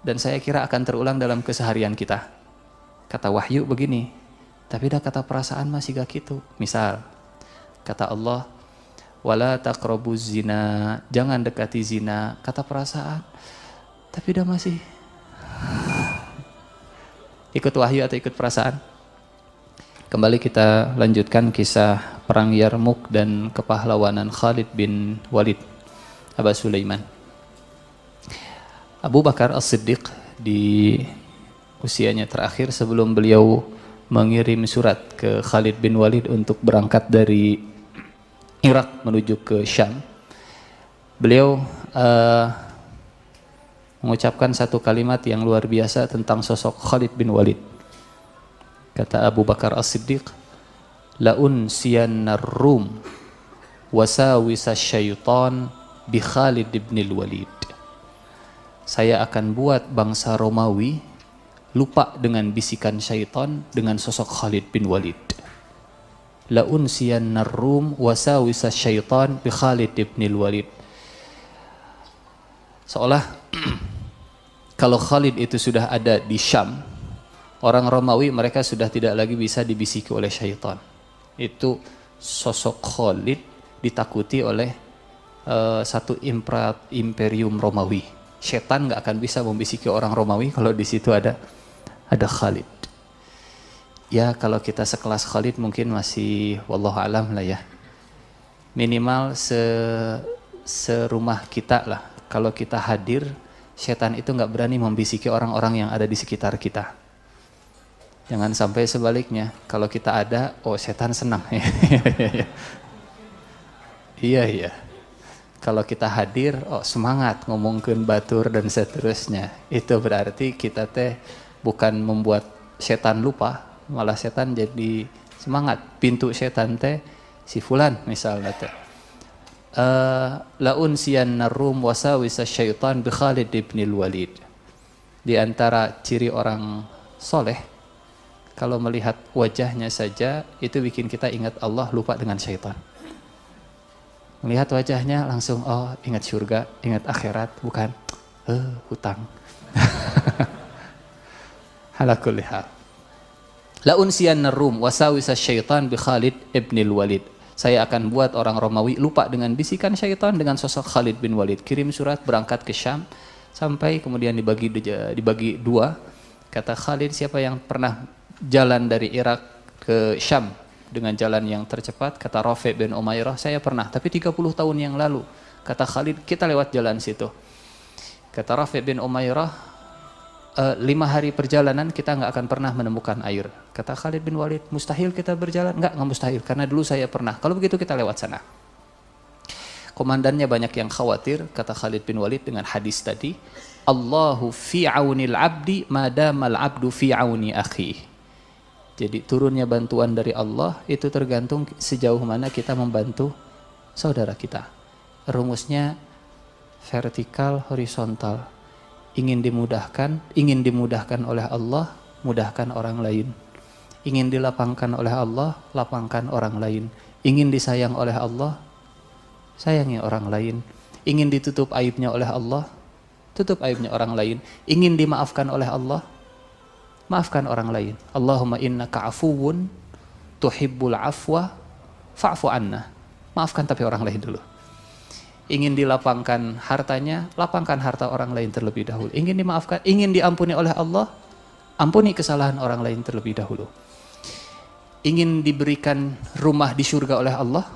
dan saya kira akan terulang dalam keseharian kita. Kata wahyu begini, tapi dah kata perasaan masih gak gitu. Misal, kata Allah, wala taqrabuz zina, jangan dekati zina. Kata perasaan, tapi dah masih. Ikut wahyu atau ikut perasaan? Kembali kita lanjutkan kisah perang Yarmuk dan kepahlawanan Khalid bin Walid, Aba Sulaiman. Abu Bakar As-Siddiq di usianya terakhir sebelum beliau mengirim surat ke Khalid bin Walid untuk berangkat dari Irak menuju ke Syam. Beliau mengucapkan satu kalimat yang luar biasa tentang sosok Khalid bin Walid. Kata Abu Bakar As-Siddiq, laun siyannar rum wasawisa syaitan bi Khalid bin Walid. Saya akan buat bangsa Romawi lupa dengan bisikan syaitan dengan sosok Khalid bin Walid. La unsiyannar rum wasawisa syaitan bi Khalid bin Walid. Seolah kalau Khalid itu sudah ada di Syam, orang Romawi mereka sudah tidak lagi bisa dibisiki oleh syaitan. Itu sosok Khalid ditakuti oleh satu imperium Romawi. Setan nggak akan bisa membisiki orang Romawi kalau di situ ada Khalid. Ya kalau kita sekelas Khalid mungkin masih wallahu alam lah ya. Minimal serumah kita lah. Kalau kita hadir, setan itu nggak berani membisiki orang-orang yang ada di sekitar kita. Jangan sampai sebaliknya. Kalau kita ada, oh setan senang. Iya. Kalau kita hadir, oh semangat ngomongkeun batur dan seterusnya. Itu berarti kita teh bukan membuat setan lupa, malah setan jadi semangat. Pintu setan teh si fulan misalnya teh. La unsiyannar rum wasawisa syaitan bi Khalid bin Walid. Di antara ciri orang soleh, kalau melihat wajahnya saja itu bikin kita ingat Allah, lupa dengan syaitan. Melihat wajahnya langsung oh ingat surga, ingat akhirat, bukan hutang. Ala kulli hal. La unsiyannar rum wasawisa syaitan bi Khalid bin Walid. Saya akan buat orang Romawi lupa dengan bisikan syaitan dengan sosok Khalid bin Walid. Kirim surat berangkat ke Syam sampai kemudian dibagi dua. Kata Khalid, siapa yang pernah jalan dari Irak ke Syam dengan jalan yang tercepat? Kata Rafi' bin Umairah, saya pernah, tapi 30 tahun yang lalu. Kata Khalid, kita lewat jalan situ. Kata Rafi' bin Umairah, 5 hari perjalanan kita nggak akan pernah menemukan air. Kata Khalid bin Walid, mustahil kita berjalan? Nggak mustahil, karena dulu saya pernah. Kalau begitu kita lewat sana. Komandannya banyak yang khawatir, kata Khalid bin Walid dengan hadis tadi, Allahu fi aunil abdi madamal abdu fi auni akhi. Jadi turunnya bantuan dari Allah itu tergantung sejauh mana kita membantu saudara kita. Rumusnya vertikal horizontal. Ingin dimudahkan oleh Allah, mudahkan orang lain. Ingin dilapangkan oleh Allah, lapangkan orang lain. Ingin disayang oleh Allah, sayangi orang lain. Ingin ditutup aibnya oleh Allah, tutup aibnya orang lain. Ingin dimaafkan oleh Allah, maafkan orang lain. Allahumma innaka afuwun tuhibbul afwa fa'fu anna. Maafkan tapi orang lain dulu. Ingin dilapangkan hartanya, lapangkan harta orang lain terlebih dahulu. Ingin dimaafkan, ingin diampuni oleh Allah, ampuni kesalahan orang lain terlebih dahulu. Ingin diberikan rumah di surga oleh Allah,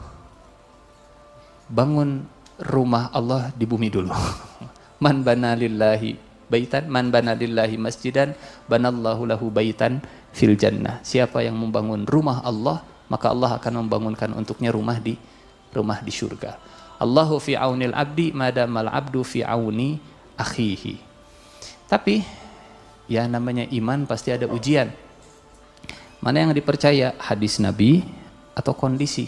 bangun rumah Allah di bumi dulu. Man bana lillahi baitan, man bana lillahi masjidan, banallahu lahu baitan fil jannah. Siapa yang membangun rumah Allah, maka Allah akan membangunkan untuknya rumah di surga. Allahu fi aunil abdi madamal abdu fi auni akhihi. Tapi ya namanya iman pasti ada ujian. Mana yang dipercaya, hadis Nabi atau kondisi?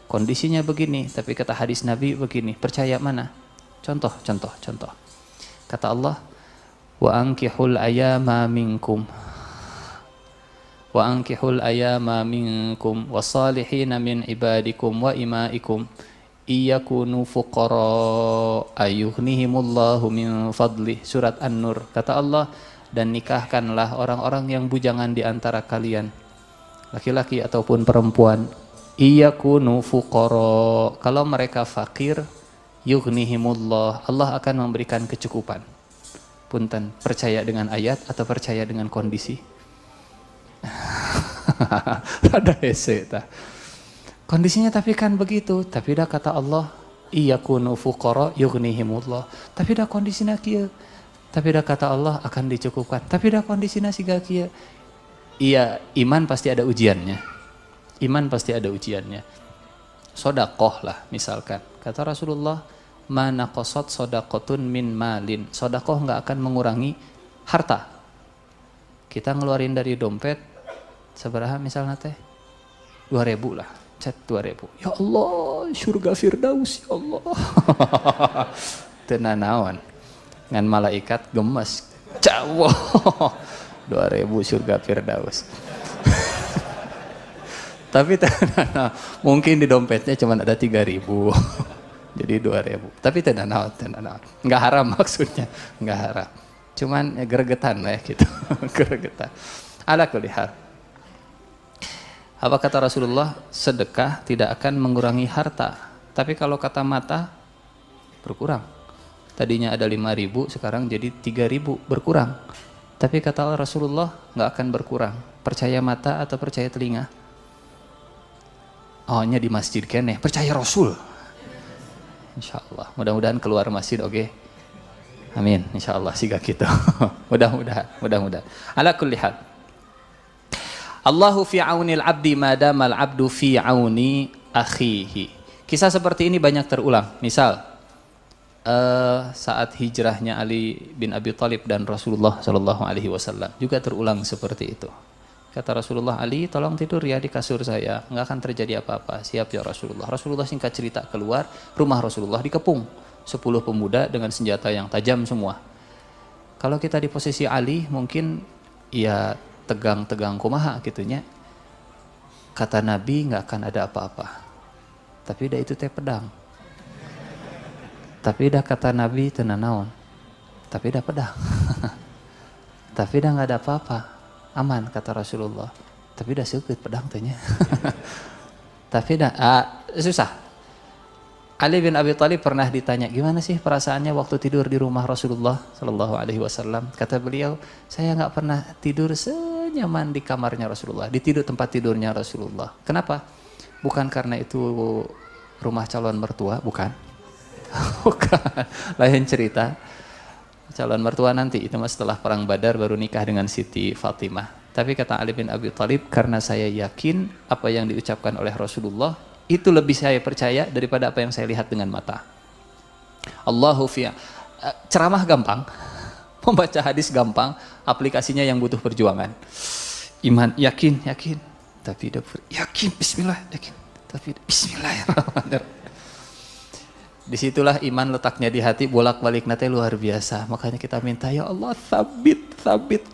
Kondisinya begini, tapi kata hadis Nabi begini. Percaya mana? Contoh. Kata Allah, wa ankihul ayama minkum wasalihina min ibadikum wa imaikum iyakunu fuqara ayughnihimullahu min fadlih. Surat An-Nur. Kata Allah, dan nikahkanlah orang-orang yang bujangan di antara kalian, laki-laki ataupun perempuan. Iyakunu fuqara, kalau mereka fakir, yughnihimullah, Allah akan memberikan kecukupan. Punten, percaya dengan ayat atau percaya dengan kondisi? Ada hese ta. Kondisinya tapi kan begitu. Tapi dah kata Allah, iyakunu fuqara yughnihimullah. Tapi dah kondisinya kieu. Tapi dah kata Allah akan dicukupkan. Tapi dah kondisinya siga kieu. Iya, iman pasti ada ujiannya. Sedekah lah misalkan. Kata Rasulullah, mana qasat sadaqatun min malin. Sedekah enggak akan mengurangi harta. Kita ngeluarin dari dompet seberapa misalnya teh? 2.000 lah. Cat 2.000. Ya Allah, surga Firdaus ya Allah. Tenanawan. Ngan malaikat gemes. Cawah. 2.000 surga Firdaus. Tapi mungkin di dompetnya cuma ada 3.000. Jadi 2.000. Tapi tenanawan. Enggak haram maksudnya, enggak haram. Cuman ya gregetan lah ya gitu. Gregetan. Ala kulli hal. Apa kata Rasulullah? Sedekah tidak akan mengurangi harta. Tapi kalau kata mata, berkurang. Tadinya ada 5.000, sekarang jadi 3.000, berkurang. Tapi kata Rasulullah, nggak akan berkurang. Percaya mata atau percaya telinga? Oh, nya di masjid keneh. Percaya Rasul. Insya Allah. Mudah-mudahan keluar masjid, oke? Amin. Insya Allah, siga gitu. Mudah-mudahan. Ala kulli hal. Allahu fi aunil abdi madamal abdu fi auni akhihi. Kisah seperti ini banyak terulang. Misal saat hijrahnya Ali bin Abi Thalib dan Rasulullah SAW juga terulang seperti itu. Kata Rasulullah, Ali tolong tidur ya di kasur saya, nggak akan terjadi apa-apa. Siap ya Rasulullah. Rasulullah singkat cerita keluar, rumah Rasulullah dikepung 10 pemuda dengan senjata yang tajam semua. Kalau kita di posisi Ali mungkin ya tegang kumaha gitunya. Kata Nabi nggak akan ada apa-apa. Tapi dah itu teh pedang. Tapi dah kata Nabi tenanawan. Tapi dah pedang. Tapi dah nggak ada apa-apa. Aman kata Rasulullah. Tapi dah seukit pedang tehnya. Tapi dah susah. Ali bin Abi Thalib pernah ditanya, gimana sih perasaannya waktu tidur di rumah Rasulullah Sallallahu Alaihi Wasallam? Kata beliau, saya nggak pernah tidur senyaman di kamarnya Rasulullah, di tempat tidurnya Rasulullah. Kenapa? Bukan karena itu rumah calon mertua, bukan. Bukan, lain cerita. calon mertua nanti, itu mas setelah perang Badar baru nikah dengan Siti Fatimah. Tapi kata Ali bin Abi Thalib, karena saya yakin apa yang diucapkan oleh Rasulullah itu lebih saya percaya daripada apa yang saya lihat dengan mata. Allahu fi'a. Ceramah gampang, membaca hadis gampang, aplikasinya yang butuh perjuangan. Iman, yakin, tapi yakin, bismillah, yakin, tapi bismillahirrahmanirrahim. Disitulah iman letaknya di hati, bolak-balik nanti luar biasa. Makanya kita minta, ya Allah, sabit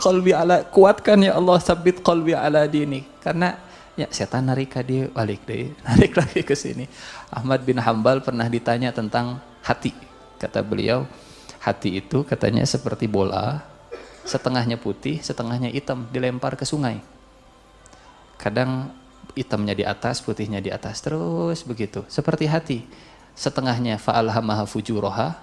qalbi ala, kuatkan ya Allah, sabit qalbi ala dini. Karena ya setan narik dia balik deh, narik lagi ke sini. Ahmad bin Hambal pernah ditanya tentang hati. Kata beliau, hati itu katanya seperti bola, setengahnya putih, setengahnya hitam, dilempar ke sungai. Kadang hitamnya di atas, putihnya di atas, terus begitu. Seperti hati. Setengahnya fa'alhamaha fujuraha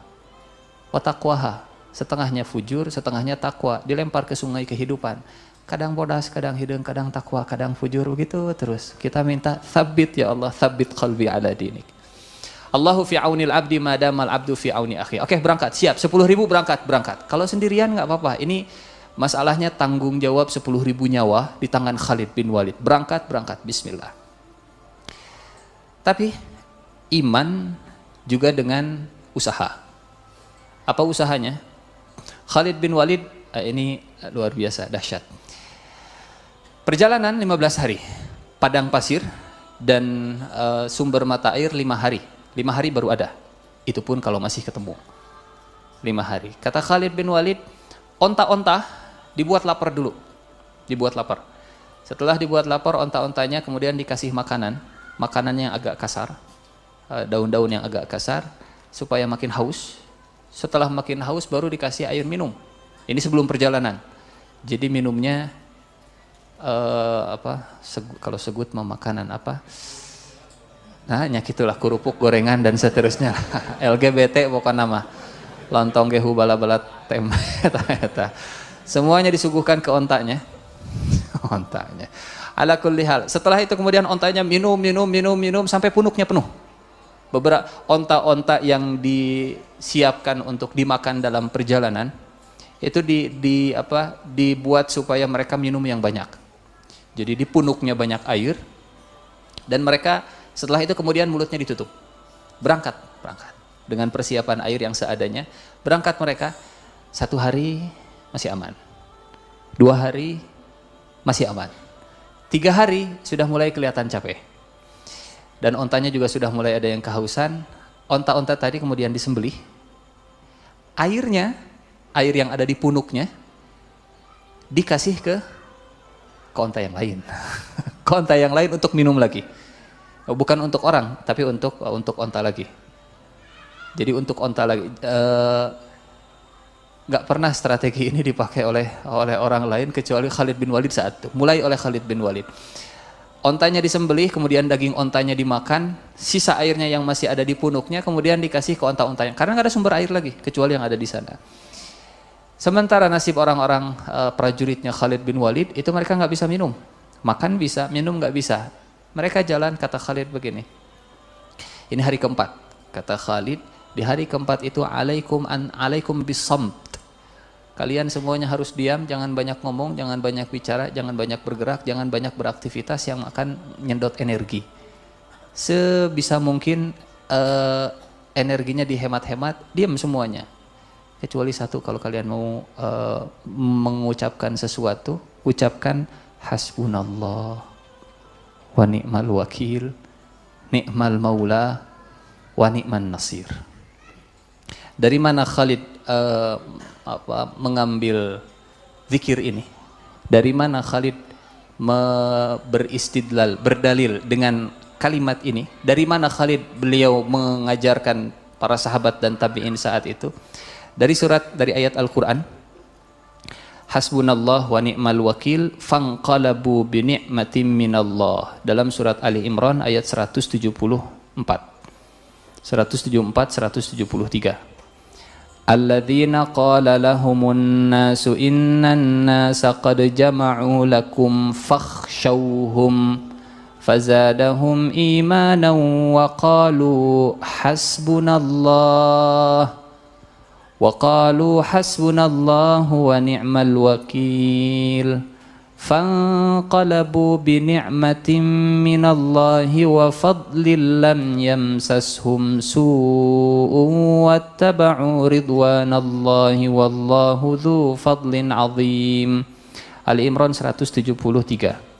wa taqwaha. Setengahnya fujur, setengahnya takwa, dilempar ke sungai kehidupan. Kadang bodas, kadang hidung, kadang takwa, kadang fujur, begitu terus. Kita minta sabit ya Allah, sabit qalbi ala dinik. Allahu fi aunil abdi madamal abdu fi auni akhi. Oke, berangkat, siap. 10.000 berangkat. Kalau sendirian nggak apa-apa. Ini masalahnya tanggung jawab 10.000 nyawa di tangan Khalid bin Walid. Berangkat, bismillah. Tapi iman juga dengan usaha. Apa usahanya? Khalid bin Walid ini luar biasa, dahsyat. Perjalanan 15 hari, padang pasir dan sumber mata air 5 hari. 5 hari baru ada. Itu pun kalau masih ketemu. 5 hari. Kata Khalid bin Walid, onta-onta dibuat lapar dulu. Dibuat lapar. Setelah dibuat lapar, onta-ontanya kemudian dikasih makanan yang agak kasar. Daun-daun yang agak kasar supaya makin haus. Setelah makin haus baru dikasih air minum. Ini sebelum perjalanan. Jadi minumnya kalau segut mau makanan apa? Nah, nyakitulah kerupuk, gorengan dan seterusnya. LGBT pokoknya nama. Lontong gehu bala-bala tem. Semuanya disuguhkan ke ontanya. Ontanya. Ala kulli hal. Setelah itu kemudian ontanya minum sampai punuknya penuh. Beberapa onta-onta yang disiapkan untuk dimakan dalam perjalanan itu dibuat supaya mereka minum yang banyak. Jadi di punuknya banyak air dan mereka setelah itu kemudian mulutnya ditutup. Berangkat dengan persiapan air yang seadanya. Berangkat mereka 1 hari masih aman, 2 hari masih aman, 3 hari sudah mulai kelihatan capek. Dan ontanya juga sudah mulai ada yang kehausan. Onta-onta tadi kemudian disembelih. Air yang ada di punuknya dikasih ke onta yang lain. Ke onta yang lain untuk minum lagi. Bukan untuk orang, tapi untuk onta lagi. Jadi untuk onta lagi. Nggak pernah strategi ini dipakai oleh orang lain kecuali Khalid bin Walid saat itu. Mulai oleh Khalid bin Walid. Ontanya disembelih, kemudian daging ontanya dimakan, sisa airnya yang masih ada di punuknya kemudian dikasih ke onta-ontanya. Karena nggak ada sumber air lagi, kecuali yang ada di sana. Sementara nasib orang-orang prajuritnya Khalid bin Walid, itu mereka nggak bisa minum. Makan bisa, minum nggak bisa. Mereka jalan, kata Khalid begini. Ini hari keempat. Kata Khalid, di hari keempat itu alaikum bisamt. Kalian semuanya harus diam, jangan banyak ngomong, jangan banyak bicara, jangan banyak bergerak, jangan banyak beraktivitas yang akan nyedot energi. Sebisa mungkin energinya dihemat-hemat, diam semuanya. Kecuali satu, kalau kalian mau mengucapkan sesuatu, ucapkan hasbunallah wa ni'mal wakil, ni'mal maula wa ni'man nasir. Dari mana Khalid mengambil zikir ini? Dari mana Khalid beristidlal, berdalil dengan kalimat ini? Dari mana Khalid beliau mengajarkan para sahabat dan tabi'in saat itu? Dari ayat Al-Quran. Hasbunallah wa ni'mal wakil fanqalabu bi ni'matin minallah. Dalam surat Ali Imran ayat 174. 173. Alladzina qala lahumun nasu innan nasa qad jama'u lakum fakhshawhum fazadahum imanan wa qalu hasbunallah Wa qalu hasbunallahu wa ni'mal wakil. Fanqalabu bi ni'matin minallahi wa fadlin lam yamsashum su'un wattaba'u ridwanallahi wallahu dzu fadlin 'adzim. Ali Imran 173.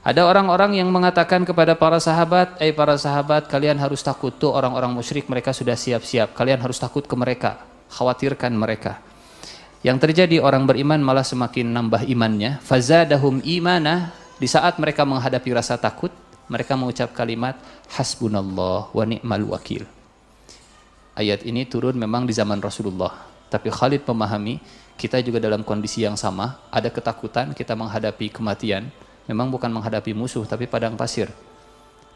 Ada orang-orang yang mengatakan kepada para sahabat, para sahabat, kalian harus takut, tuh orang-orang musyrik mereka sudah siap-siap, kalian harus takut ke mereka, khawatirkan mereka. Yang terjadi, orang beriman malah semakin nambah imannya. Fazadahum imana. Di saat mereka menghadapi rasa takut, mereka mengucap kalimat hasbunallah wa ni'mal wakil. Ayat ini turun memang di zaman Rasulullah, tapi Khalid memahami kita juga dalam kondisi yang sama, ada ketakutan, kita menghadapi kematian. Memang bukan menghadapi musuh, tapi padang pasir.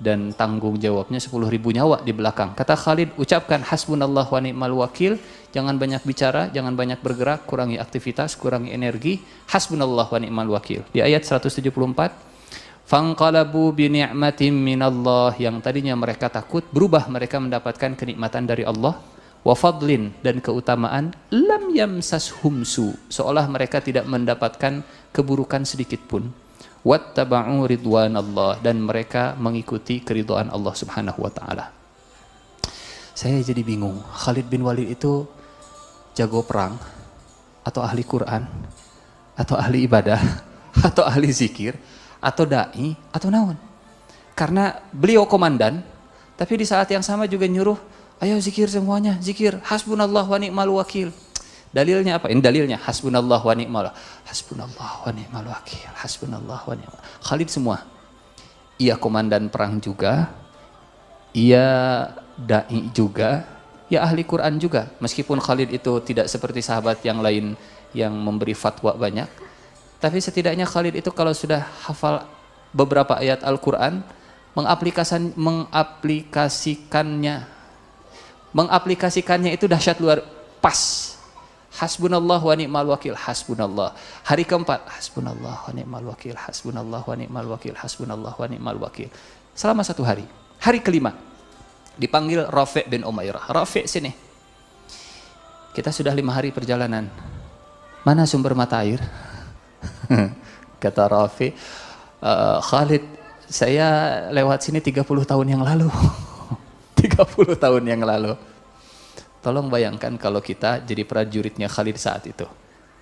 Dan tanggung jawabnya 10.000 nyawa di belakang. Kata Khalid, ucapkan hasbunallah wa ni'mal wakil. Jangan banyak bicara, jangan banyak bergerak, kurangi aktivitas, kurangi energi. Hasbunallah wa ni'mal wakil. Di ayat 174, fanqalabu bi ni'matin minallah. Yang tadinya mereka takut, berubah mereka mendapatkan kenikmatan dari Allah. Wa fadlin, dan keutamaan, lam yamsashum su, seolah mereka tidak mendapatkan keburukan sedikit pun. Wattaba'u ridwanallah, dan mereka mengikuti keridhaan Allah Subhanahu wa taala. Saya jadi bingung, Khalid bin Walid itu jago perang atau ahli Quran atau ahli ibadah atau ahli zikir atau dai atau naon? Karena beliau komandan, tapi di saat yang sama juga nyuruh, ayo zikir semuanya, zikir hasbunallah wa ni'mal wakil. Dalilnya apa? Ini dalilnya hasbunallah wa ni'mal wakil, hasbunallah wa ni'mal. Khalid semua. Ia komandan perang juga, ia dai juga, ia ahli Quran juga. Meskipun Khalid itu tidak seperti sahabat yang lain yang memberi fatwa banyak, tapi setidaknya Khalid itu kalau sudah hafal beberapa ayat Al-Quran, mengaplikasikannya itu dahsyat luar pas. Hasbunallah wa ni'mal wakil, hasbunallah. Hari keempat, hasbunallah wa ni'mal wakil, hasbunallah wa ni'mal wakil, hasbunallah wa ni'mal wakil. Selama 1 hari. Hari kelima, dipanggil Rafi' bin Umairah. Rafi' sini. Kita sudah 5 hari perjalanan. Mana sumber mata air? Kata Rafi', Khalid, saya lewat sini 30 tahun yang lalu. 30 tahun yang lalu. Tolong bayangkan kalau kita jadi prajuritnya Khalid saat itu.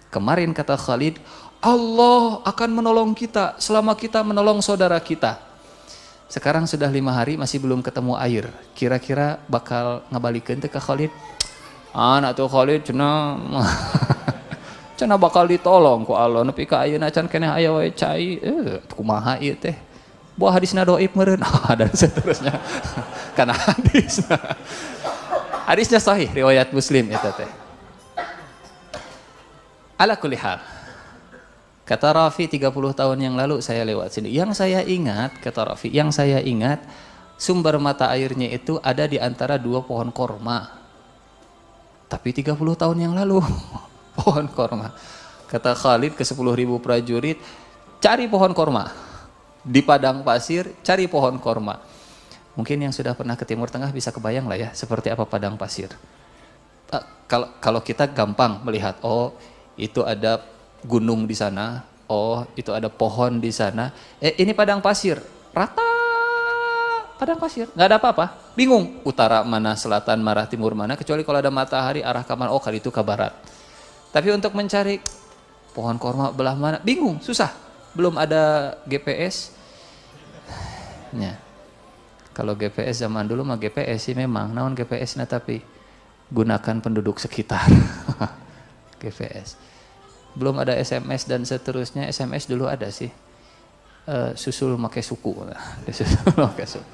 Kemarin kata Khalid, Allah akan menolong kita selama kita menolong saudara kita. Sekarang sudah 5 hari masih belum ketemu air. Kira-kira bakal ngabalikeun teh ka Khalid? Anak tuh Khalid cenah bakal ditolong ku Allah. Nepi ka ayeuna can keneh aya wae cai. Kumaha ieu teh? Buah hadisna doib meureun. Dan seterusnya. Karena hadisna. Hadisnya sahih, riwayat Muslim itu teh. Ala kulli hal. Kata Rafi, 30 tahun yang lalu saya lewat sini. Yang saya ingat, kata Rafi, yang saya ingat sumber mata airnya itu ada di antara 2 pohon korma. Tapi 30 tahun yang lalu pohon korma. Kata Khalid ke 10.000 prajurit, cari pohon korma. Di padang pasir, cari pohon korma. Mungkin yang sudah pernah ke Timur Tengah bisa kebayang lah ya, seperti apa padang pasir. Kalau kita gampang melihat, oh itu ada gunung di sana, oh itu ada pohon di sana. Ini padang pasir, rata padang pasir, nggak ada apa-apa. Bingung, utara mana, selatan mana, timur mana, kecuali kalau ada matahari arah ke mana, oh kali itu ke barat. Tapi untuk mencari pohon korma belah mana, bingung, susah. Belum ada GPS. Ya. Kalau GPS zaman dulu mah GPS sih memang, naon GPS-nya tapi gunakan penduduk sekitar. GPS. Belum ada SMS dan seterusnya. SMS dulu ada sih. Susul make suku. Susul make suku.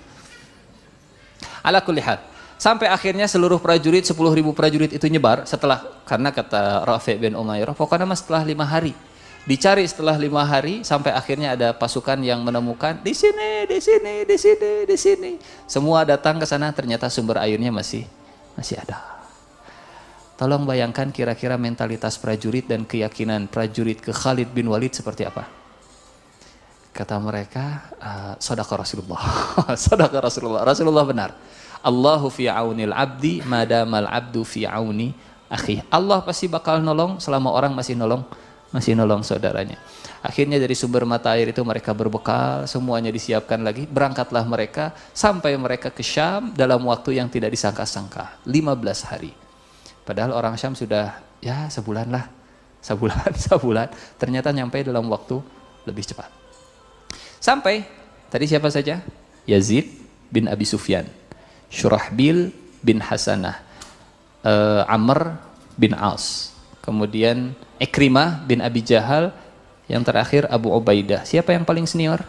Ala kulli hal. Sampai akhirnya seluruh prajurit, 10.000 prajurit itu nyebar setelah, karena kata Rafi' bin Umairah, pokoknya mah setelah 5 hari. Dicari setelah 5 hari sampai akhirnya ada pasukan yang menemukan di sini, di sini, di sini, di sini. Semua datang ke sana, ternyata sumber airnya masih ada. Tolong bayangkan kira-kira mentalitas prajurit dan keyakinan prajurit ke Khalid bin Walid seperti apa? Kata mereka, sadaqa Rasulullah. Sadaqa Rasulullah. Rasulullah benar. Allahu fi aunil abdi madamal abdu fi auni akhi. Allah pasti bakal nolong selama orang masih nolong saudaranya. Akhirnya dari sumber mata air itu mereka berbekal, semuanya disiapkan lagi, berangkatlah mereka sampai mereka ke Syam dalam waktu yang tidak disangka-sangka, 15 hari. Padahal orang Syam sudah ya sebulan lah, sebulan, ternyata nyampe dalam waktu lebih cepat. Sampai, tadi siapa saja? Yazid bin Abi Sufyan, Syurahbil bin Hasanah, Amr bin As, kemudian Ikrimah bin Abi Jahal, yang terakhir Abu Ubaidah. Siapa yang paling senior?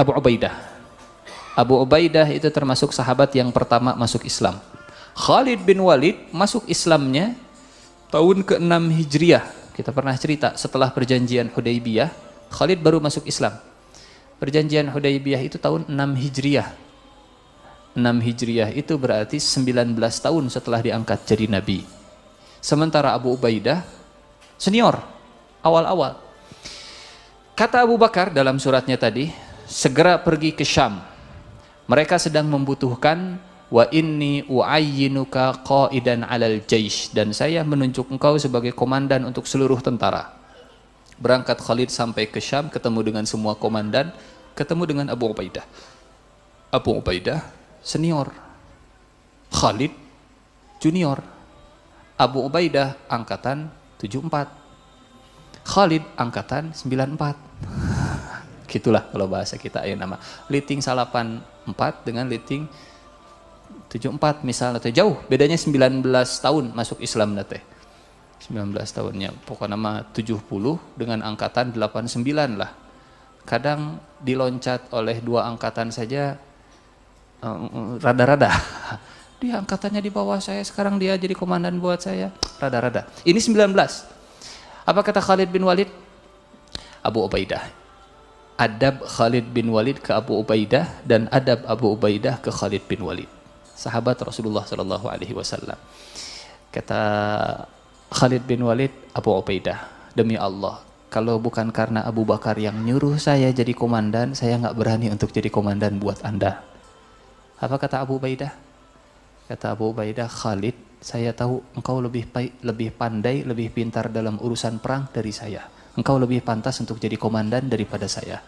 Abu Ubaidah. Abu Ubaidah itu termasuk sahabat yang pertama masuk Islam. Khalid bin Walid masuk Islamnya tahun ke-6 Hijriah. Kita pernah cerita setelah perjanjian Hudaybiyah, Khalid baru masuk Islam. Perjanjian Hudaybiyah itu tahun 6 Hijriah. 6 Hijriah itu berarti 19 tahun setelah diangkat jadi nabi. Sementara Abu Ubaidah senior, awal-awal. Kata Abu Bakar dalam suratnya tadi, segera pergi ke Syam. Mereka sedang membutuhkan wa inni uayyinuka qaidan 'alal jaish, dan saya menunjuk engkau sebagai komandan untuk seluruh tentara. Berangkat Khalid sampai ke Syam, ketemu dengan semua komandan, ketemu dengan Abu Ubaidah. Abu Ubaidah senior, Khalid junior. Abu Ubaidah angkatan 74, Khalid angkatan 94. Gitulah kalau bahasa kita ya nama. Liting 84 dengan liting 74 misalnya teh jauh, bedanya 19 tahun masuk Islam teh. 19 tahunnya. Pokoknya nama 70 dengan angkatan 89 lah. Kadang diloncat oleh 2 angkatan saja rada-rada. Dia angkatannya di bawah saya, sekarang dia jadi komandan buat saya. Rada-rada. Ini 19. Apa kata Khalid bin Walid? Abu Ubaidah. Adab Khalid bin Walid ke Abu Ubaidah dan adab Abu Ubaidah ke Khalid bin Walid. Sahabat Rasulullah sallallahu alaihi wasallam. Kata Khalid bin Walid, Abu Ubaidah, demi Allah, kalau bukan karena Abu Bakar yang nyuruh saya jadi komandan, saya nggak berani untuk jadi komandan buat Anda. Apa kata Abu Ubaidah? Kata Abu Ubaidah, Khalid, saya tahu engkau lebih pandai, lebih pintar dalam urusan perang dari saya. Engkau lebih pantas untuk jadi komandan daripada saya.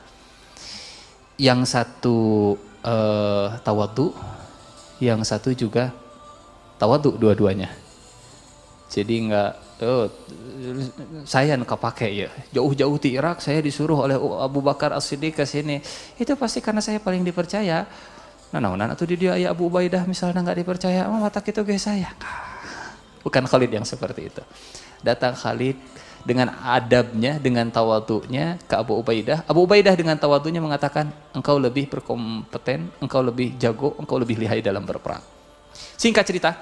Yang satu tawadhu, yang satu juga tawadhu dua-duanya. Jadi enggak, saya enggak pakai ya. Jauh-jauh di Irak saya disuruh oleh Abu Bakar As-Siddiq ke sini. Itu pasti karena saya paling dipercaya. Nah, atau di dia ya Abu Ubaidah misalnya nggak dipercaya, mata kita guys saya. Bukan Khalid yang seperti itu. Datang Khalid dengan adabnya, dengan tawadhunya ke Abu Ubaidah. Abu Ubaidah dengan tawadhunya mengatakan, engkau lebih berkompeten, engkau lebih jago, engkau lebih lihai dalam berperang. Singkat cerita,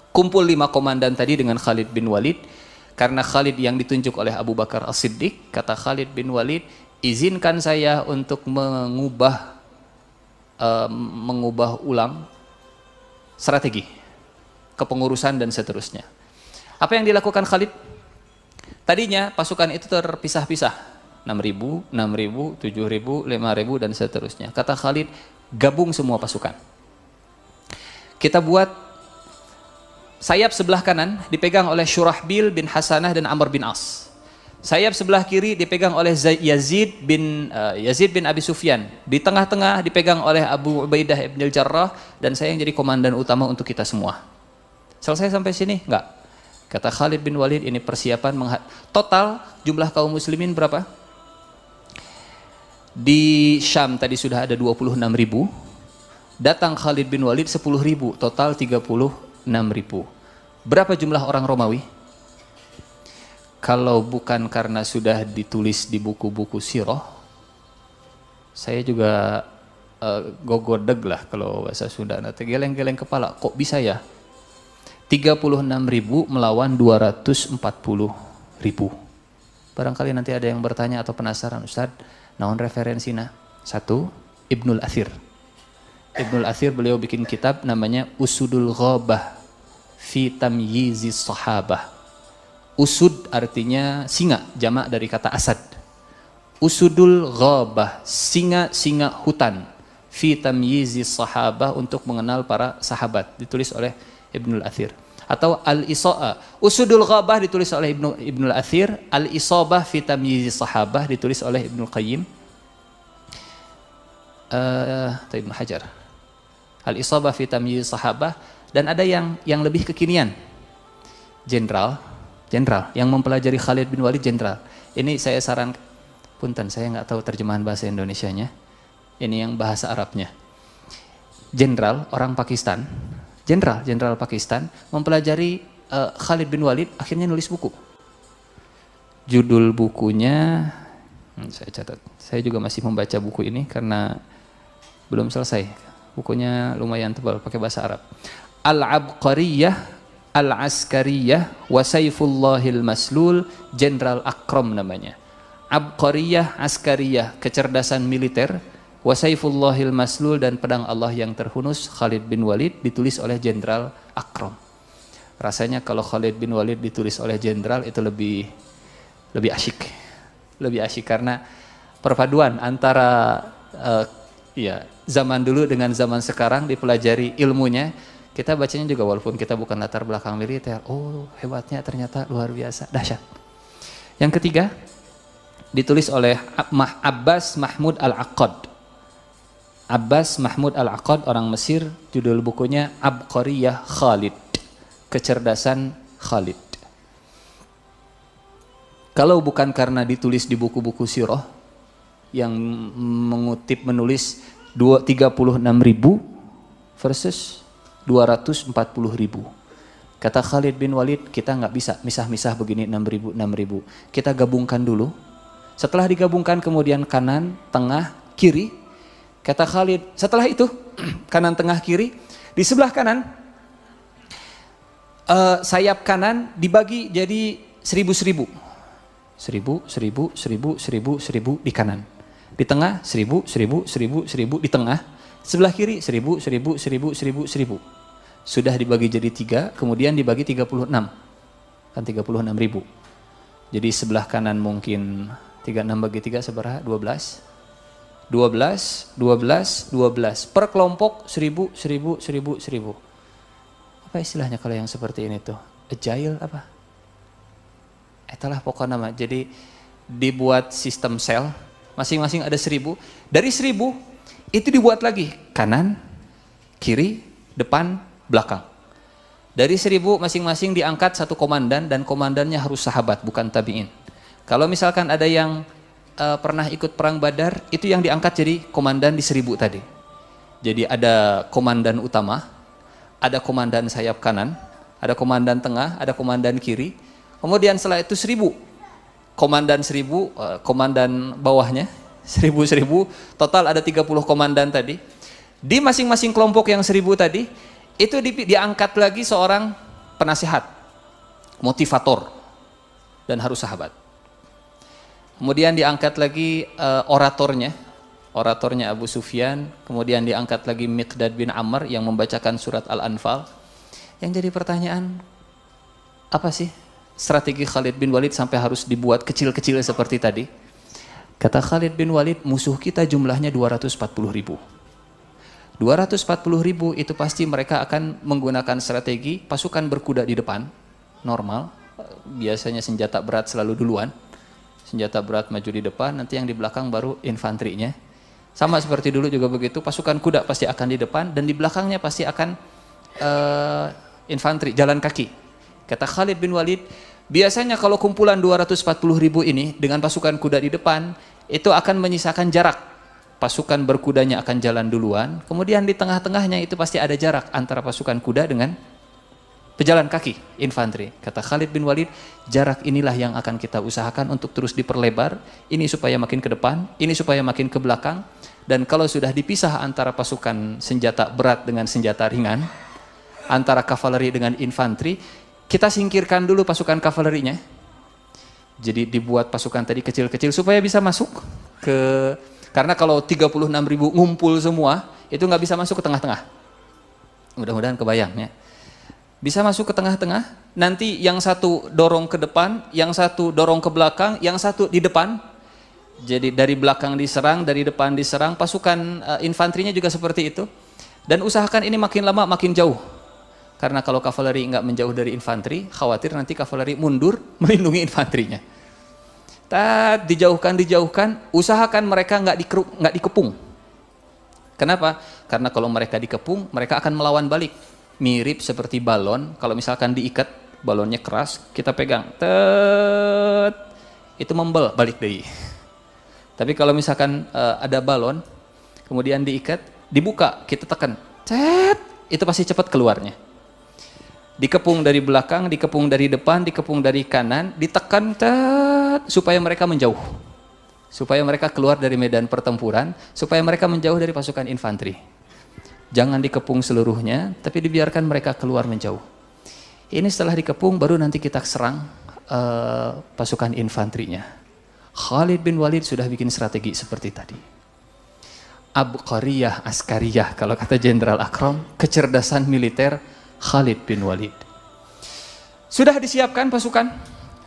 kumpul 5 komandan tadi dengan Khalid bin Walid. Karena Khalid yang ditunjuk oleh Abu Bakar As-Siddiq, kata Khalid bin Walid, izinkan saya untuk mengubah ulang strategi kepengurusan dan seterusnya. Apa yang dilakukan Khalid? Tadinya pasukan itu terpisah-pisah, 6.000, 6.000, 7.000, 5.000 dan seterusnya. Kata Khalid, gabung semua pasukan. Kita buat sayap sebelah kanan dipegang oleh Syurahbil bin Hasanah dan Amr bin As. Sayap sebelah kiri dipegang oleh Yazid bin Abi Sufyan. Di tengah-tengah dipegang oleh Abu Ubaidah ibn al-Jarrah, dan saya yang jadi komandan utama untuk kita semua. Selesai sampai sini? Enggak. Kata Khalid bin Walid, ini persiapan total jumlah kaum muslimin berapa? Di Syam tadi sudah ada 26.000. Datang Khalid bin Walid 10.000, total 36.000. Berapa jumlah orang Romawi? Kalau bukan karena sudah ditulis di buku-buku sirah, saya juga gogodeg lah kalau bahasa Sunda, nanti geleng-geleng kepala, kok bisa ya 36.000 melawan 240.000. Barangkali nanti ada yang bertanya atau penasaran, Ustaz, naon referensinya? 1, Ibnul Athir. Ibnul Athir beliau bikin kitab namanya Usudul Ghabah fi Tamyizis Sahabah. Usud artinya singa, jamak dari kata asad. Usudul Ghabah, singa-singa hutan. Fi Tamyizis Sahabah, untuk mengenal para sahabat. Ditulis oleh Ibnul Athir. Atau Usudul Ghabah ditulis oleh Ibnul Athir, Al-Isabah fi Tamyiz Sahabah ditulis oleh Ibnul Qayyim, atau Ibnu Hajar. Al-Isabah fi Tamyiz Sahabah. Dan ada yang lebih kekinian, jenderal yang mempelajari Khalid bin Walid, jenderal. Ini saya saran, punten saya nggak tahu terjemahan bahasa Indonesianya, ini yang bahasa Arabnya. Jenderal orang Pakistan, jenderal Pakistan mempelajari Khalid bin Walid, akhirnya nulis buku. Judul bukunya saya catat. Saya juga masih membaca buku ini karena belum selesai. Bukunya lumayan tebal, pakai bahasa Arab. Al-Abqariyah Al-Askariyah wa Saifullahil Maslul, Jenderal Akram namanya. Abqariyah, Askariyah, kecerdasan militer, wa Saifullahil Maslul, dan pedang Allah yang terhunus, Khalid bin Walid, ditulis oleh Jenderal Akram. Rasanya kalau Khalid bin Walid ditulis oleh jenderal itu lebih asyik. Lebih asyik karena perpaduan antara zaman dulu dengan zaman sekarang dipelajari ilmunya. Kita bacanya juga walaupun kita bukan latar belakang militer, oh hebatnya ternyata luar biasa, dahsyat. Yang ketiga, ditulis oleh Abbas Mahmud Al-Aqad. Abbas Mahmud Al-Aqad, orang Mesir, judul bukunya Abqariyah Khalid, kecerdasan Khalid. Kalau bukan karena ditulis di buku-buku sirah yang menulis 36.000 versus 240.000. Kata Khalid bin Walid, kita nggak bisa misah-misah begini 6.000. Kita gabungkan dulu. Setelah digabungkan kemudian kanan, tengah, kiri. Kata Khalid, setelah itu kanan, tengah, kiri. Di sebelah kanan, sayap kanan dibagi jadi 1.000. 1.000 di kanan. Di tengah 1.000 di tengah. Sebelah kiri 1.000. Sudah dibagi jadi 3, kemudian dibagi 36. Kan 36.000. Jadi sebelah kanan mungkin 36 bagi 3 seberapa? 12. 12. Per kelompok 1.000. Apa istilahnya kalau yang seperti ini tuh? Agile apa? Itulah pokoknya nama. Jadi dibuat sistem sel, masing-masing ada 1.000. Dari 1.000 itu dibuat lagi kanan, kiri, depan, belakang. Dari 1.000 masing-masing diangkat satu komandan, dan komandannya harus sahabat, bukan tabi'in. Kalau misalkan ada yang pernah ikut perang Badar, itu yang diangkat jadi komandan di 1.000 tadi. Jadi ada komandan utama, ada komandan sayap kanan, ada komandan tengah, ada komandan kiri. Kemudian setelah itu 1.000, komandan 1.000, komandan bawahnya 1.000, total ada 30 komandan tadi. Di masing-masing kelompok yang 1.000 tadi, itu diangkat lagi seorang penasihat, motivator, dan harus sahabat. Kemudian diangkat lagi oratornya Abu Sufyan. Kemudian diangkat lagi Miqdad bin Amr yang membacakan surat Al-Anfal. Yang jadi pertanyaan, apa sih strategi Khalid bin Walid sampai harus dibuat kecil-kecil seperti tadi? Kata Khalid bin Walid, musuh kita jumlahnya 240.000. 240.000 itu pasti mereka akan menggunakan strategi pasukan berkuda di depan, normal. Biasanya senjata berat selalu duluan. Senjata berat maju di depan, nanti yang di belakang baru infanterinya. Sama seperti dulu juga begitu, pasukan kuda pasti akan di depan, dan di belakangnya pasti akan infanteri, jalan kaki. Kata Khalid bin Walid, biasanya kalau kumpulan 240.000 ini dengan pasukan kuda di depan, itu akan menyisakan jarak. Pasukan berkudanya akan jalan duluan, kemudian di tengah-tengahnya itu pasti ada jarak antara pasukan kuda dengan pejalan kaki, infanteri. Kata Khalid bin Walid, jarak inilah yang akan kita usahakan untuk terus diperlebar. Ini supaya makin ke depan, ini supaya makin ke belakang. Dan kalau sudah dipisah antara pasukan senjata berat dengan senjata ringan, antara kavaleri dengan infanteri, kita singkirkan dulu pasukan kavalerinya. Jadi dibuat pasukan tadi kecil-kecil supaya bisa masuk ke, karena kalau 36.000 ngumpul semua, itu nggak bisa masuk ke tengah-tengah. Mudah-mudahan kebayang ya. Bisa masuk ke tengah-tengah, nanti yang satu dorong ke depan, yang satu dorong ke belakang, yang satu di depan. Jadi dari belakang diserang, dari depan diserang, pasukan infanterinya juga seperti itu. Dan usahakan ini makin lama makin jauh. Karena kalau kavaleri nggak menjauh dari infanteri, khawatir nanti kavaleri mundur melindungi infanterinya. Dijauhkan, usahakan mereka nggak dikepung. Kenapa? Karena kalau mereka dikepung, mereka akan melawan balik. Mirip seperti balon, kalau misalkan diikat, balonnya keras, kita pegang, itu membel balik deh. Tapi kalau misalkan ada balon, kemudian diikat, dibuka, kita tekan, itu pasti cepat keluarnya. Dikepung dari belakang, dikepung dari depan, dikepung dari kanan, ditekan, supaya mereka menjauh. Supaya mereka keluar dari medan pertempuran, supaya mereka menjauh dari pasukan infanteri. Jangan dikepung seluruhnya, tapi dibiarkan mereka keluar menjauh. Ini setelah dikepung, baru nanti kita serang pasukan infanterinya. Khalid bin Walid sudah bikin strategi seperti tadi. Abqariyah, askariyah, kalau kata Jenderal Akram, kecerdasan militer Khalid bin Walid. Sudah disiapkan pasukan,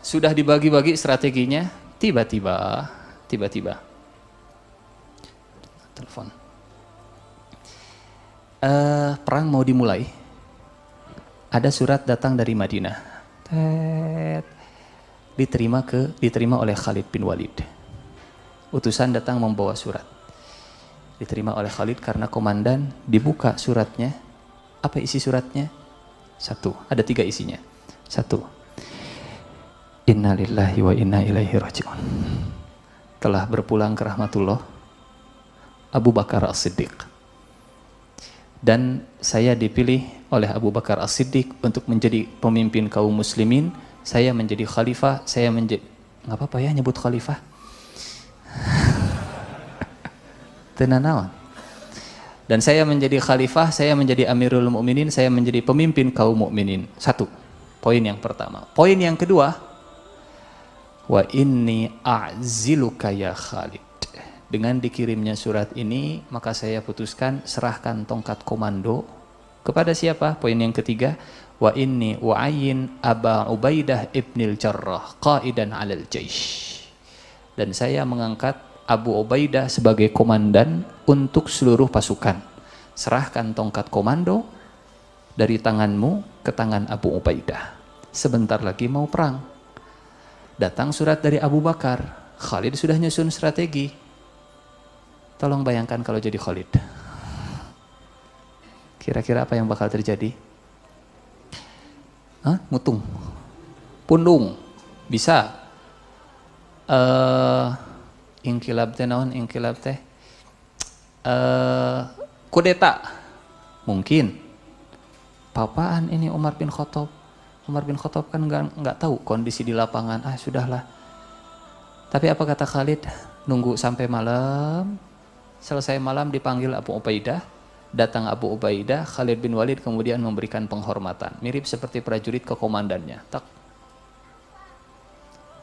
sudah dibagi-bagi strateginya, tiba-tiba, telepon. Perang mau dimulai, ada surat datang dari Madinah, diterima oleh Khalid bin Walid. Utusan datang membawa surat, diterima oleh Khalid karena komandan. Dibuka suratnya, apa isi suratnya? Satu, ada 3 isinya. 1, innalillahi wa inna ilaihi raji'un. Telah berpulang ke rahmatullah Abu Bakar As-Siddiq. Dan saya dipilih oleh Abu Bakar As-Siddiq untuk menjadi pemimpin kaum muslimin. Saya menjadi khalifah, nggak apa-apa ya nyebut khalifah. Tenanawan. Dan saya menjadi khalifah, saya menjadi amirul mukminin, saya menjadi pemimpin kaum mukminin. 1, poin yang pertama. Poin yang kedua, wa inni a'ziluka ya Khalid. Dengan dikirimnya surat ini, maka saya putuskan serahkan tongkat komando kepada siapa? Poin yang ketiga, wa inni wa'ayyin Aba Ubaidah ibnil Jarrah qaidan 'alal jaish. Dan saya mengangkat Abu Ubaidah sebagai komandan untuk seluruh pasukan. Serahkan tongkat komando dari tanganmu ke tangan Abu Ubaidah. Sebentar lagi mau perang. Datang surat dari Abu Bakar. Khalid sudah nyusun strategi. Tolong bayangkan kalau jadi Khalid. Kira-kira apa yang bakal terjadi? Mutung, pundung, bisa. Inkilab teh naon? Inkilab teh kudeta, mungkin. Papaan ini Umar bin Khattab? Umar bin Khattab kan nggak tahu kondisi di lapangan. Sudahlah. Tapi apa kata Khalid? Nunggu sampai malam. Selesai malam dipanggil Abu Ubaidah. Datang Abu Ubaidah, Khalid bin Walid kemudian memberikan penghormatan. Mirip seperti prajurit ke komandannya. Tak.